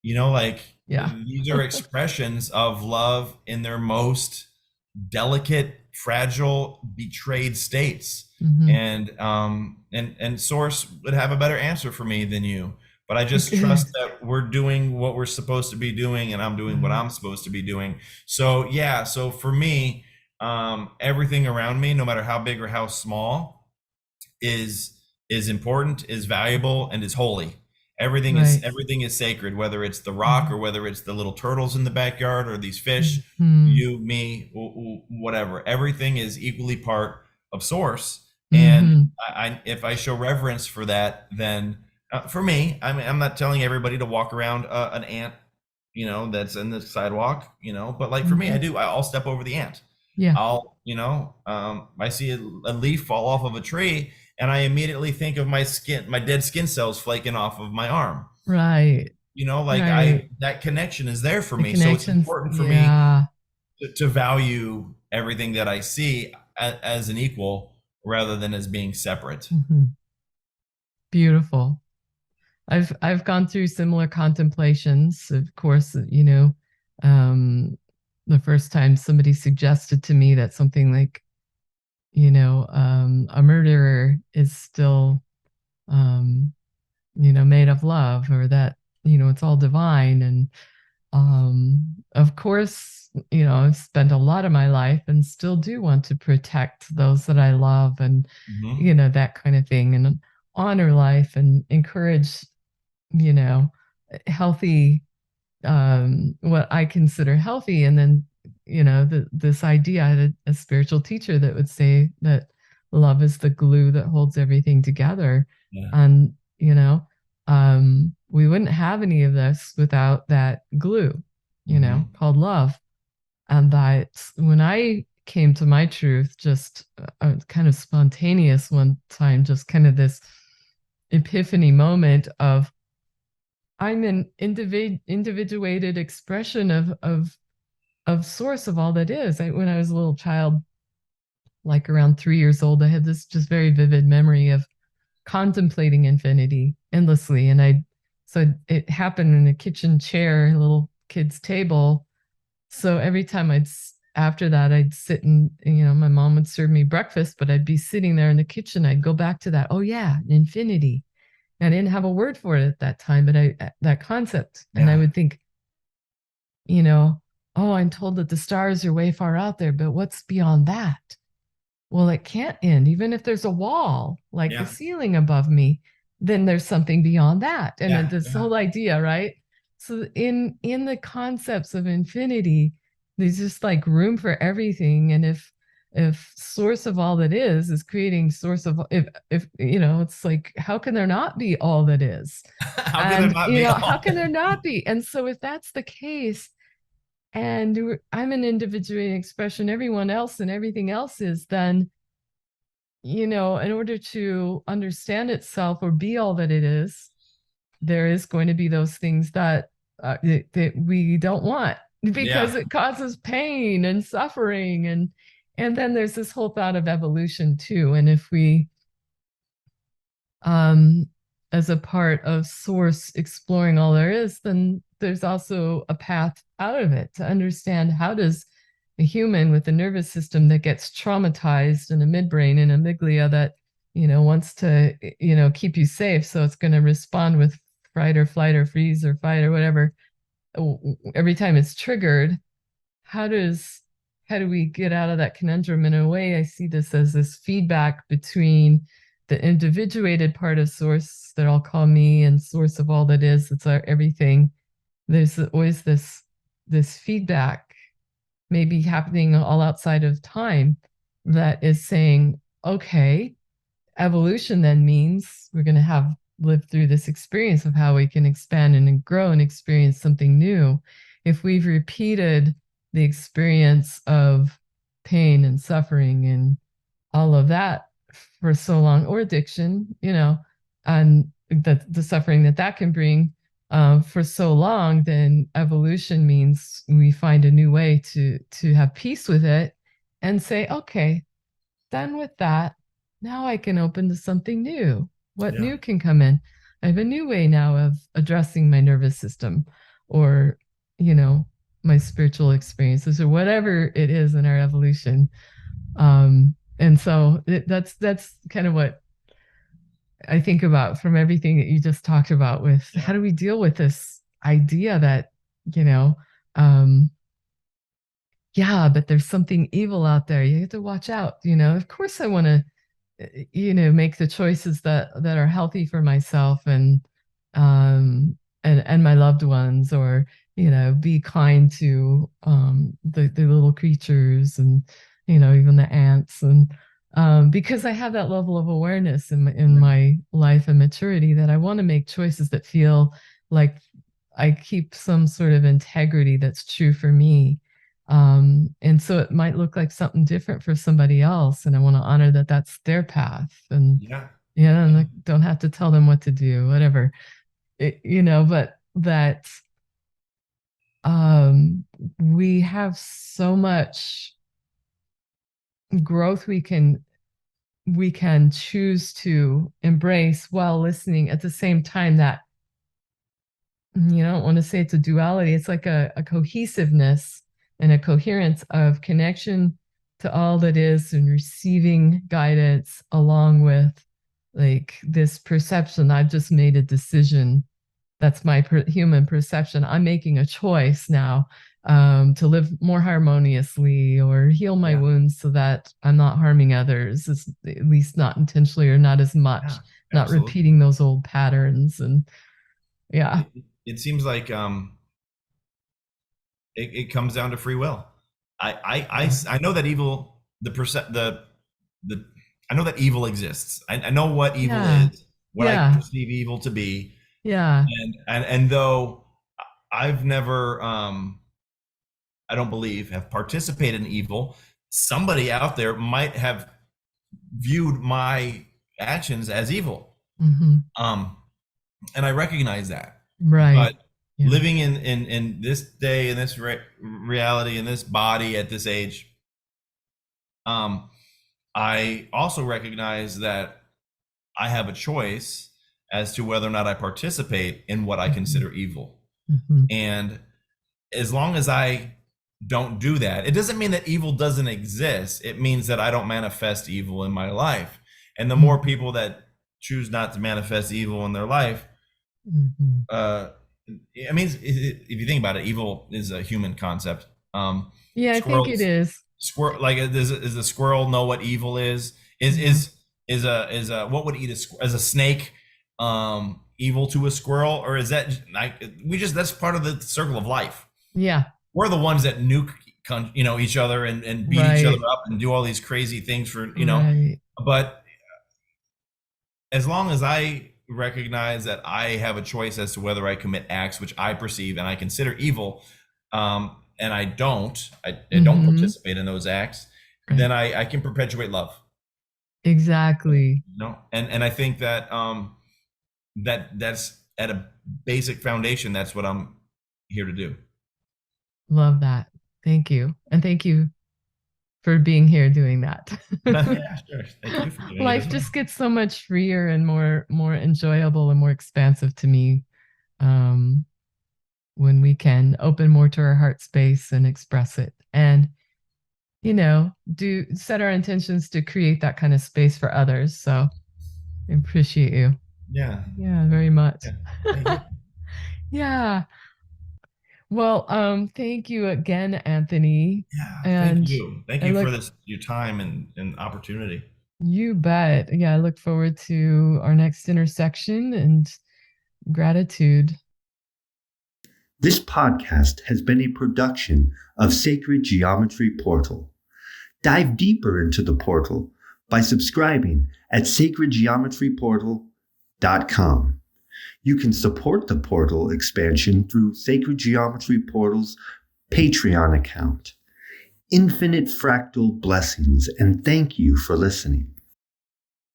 these are expressions of love in their most delicate fragile, betrayed states. Mm-hmm. And source would have a better answer for me than you. But I just trust that we're doing what we're supposed to be doing, and I'm doing what I'm supposed to be doing. So yeah, so for me, everything around me, no matter how big or how small, is important, is valuable, and is holy. Right. Everything is sacred, whether it's the rock or whether it's the little turtles in the backyard or these fish, Mm-hmm. you, me, whatever. Everything is equally part of source. And Mm-hmm. if I show reverence for that, then for me, I mean, I'm not telling everybody to walk around an ant, that's in the sidewalk, but like for me, I'll step over the ant. Yeah. I see a leaf fall off of a tree, and I immediately think of my dead skin cells flaking off of my arm. Right. That connection is there for The me. So it's connections. important for me Yeah. to value everything that I see as an equal rather than as being separate. Mm-hmm. Beautiful. I've gone through similar contemplations. Of course, the first time somebody suggested to me that something like, a murderer is still, made of love, or that, it's all divine. And of course, I've spent a lot of my life and still do want to protect those that I love, and, that kind of thing, and honor life and encourage, healthy, what I consider healthy. And then, this idea, I had a spiritual teacher that would say that love is the glue that holds everything together. Yeah. And, we wouldn't have any of this without that glue, called love. And that when I came to my truth, just kind of spontaneous one time, just kind of this epiphany moment of, I'm an individuated expression of source of all that is. When I was a little child, like around 3 years old, I had this just very vivid memory of contemplating infinity endlessly. And so it happened in a kitchen chair, a little kid's table. So every time after that, I'd sit and, my mom would serve me breakfast, but I'd be sitting there in the kitchen. I'd go back to that. Oh yeah, infinity. I didn't have a word for it at that time, but that concept. Yeah. And I would think, oh, I'm told that the stars are way far out there, but what's beyond that? Well, it can't end. Even if there's a wall, like the ceiling above me, then there's something beyond that. And then this whole idea, right? So in the concepts of infinity, there's just like room for everything. And if source of all that is creating source of, if it's like, how can there not be all that is? How can there not be? And so if that's the case, and I'm an individuating expression, everyone else and everything else is, then, in order to understand itself or be all that it is, there is going to be those things that we don't want, because it causes pain and suffering. And then there's this whole thought of evolution too. And if we, as a part of source exploring all there is, then there's also a path out of it to understand, how does a human with a nervous system that gets traumatized, and a midbrain and amygdala that, wants to, keep you safe. So it's going to respond with fright or flight or freeze or fight or whatever. Every time it's triggered, how do we get out of that conundrum? In a way, I see this as this feedback between the individuated part of source that I'll call me, and source of all that is, it's our everything. There's always this feedback maybe happening all outside of time that is saying, okay, evolution then means we're going to have lived through this experience of how we can expand and grow and experience something new. If we've repeated the experience of pain and suffering and all of that for so long, or addiction, and the suffering that can bring for so long, then evolution means we find a new way to have peace with it and say, okay, done with that. Now I can open to something new. What new can come in? I have a new way now of addressing my nervous system, or, my spiritual experiences, or whatever it is in our evolution. And so that's kind of what I think about from everything that you just talked about with how do we deal with this idea that, you know, um, yeah, but there's something evil out there. You have to watch out, Of course I want to, make the choices that are healthy for myself um and my loved ones, or, be kind to the little creatures, and, even the ants, and because I have that level of awareness in my life and maturity, that I want to make choices that feel like I keep some sort of integrity that's true for me. And so it might look like something different for somebody else, and I want to honor that that's their path. And Yeah. yeah, and I don't have to tell them what to do, whatever. But that um we have so much growth we can choose to embrace, while listening at the same time, that I don't want to say it's a duality. It's like a cohesiveness and a coherence of connection to all that is, and receiving guidance along with, like, this perception. I've just made a decision. That's my human perception. I'm making a choice now, to live more harmoniously or heal my Yeah. wounds so that I'm not harming others, at least not intentionally, or not as much, Yeah. not Absolutely. repeating those old patterns. And yeah. It seems like it comes down to free will. I know that evil the I know that evil exists. I know what evil Yeah. is, what I Yeah. perceive evil to be, Yeah. and though I've never I don't believe have participated in evil, somebody out there might have viewed my actions as evil. Mm-hmm. And I recognize that. Right. But Yeah. living in this day, in this reality, in this body at this age, I also recognize that I have a choice as to whether or not I participate in what I consider evil. Mm-hmm. And as long as I don't do that, it doesn't mean that evil doesn't exist. It means that I don't manifest evil in my life. And the more people that choose not to manifest evil in their life, Mm-hmm. I mean, if you think about it, evil is a human concept. Yeah, I think it Squirrels, is. like, does a squirrel know what evil is? Is what would eat as a snake evil to a squirrel, or is that that's part of the circle of life? Yeah. We're the ones that nuke each other and beat each other up and do all these crazy things for Right. but as long as I recognize that I have a choice as to whether I commit acts which I perceive and I consider evil, and I don't participate in those acts, Right. then I can perpetuate love. Exactly. And I think that that's at a basic foundation. That's what I'm here to do. Love that. Thank you. And thank you for being here doing that. Yeah, sure. Thank you for doing Life it as well. just gets so much freer and more enjoyable and more expansive to me, when we can open more to our heart space and express it, and do set our intentions to create that kind of space for others. So I appreciate you. Yeah. Yeah, very much. Yeah. Thank you. Yeah. Well, thank you again, Anthony. Yeah. Thank And you. Thank I you look, for your time and opportunity. you bet. Yeah, I look forward to our next intersection, and gratitude. This podcast has been a production of Sacred Geometry Portal. Dive deeper into the portal by subscribing at sacredgeometryportal.com. You can support the portal expansion through Sacred Geometry Portal's Patreon account. Infinite fractal blessings, and thank you for listening.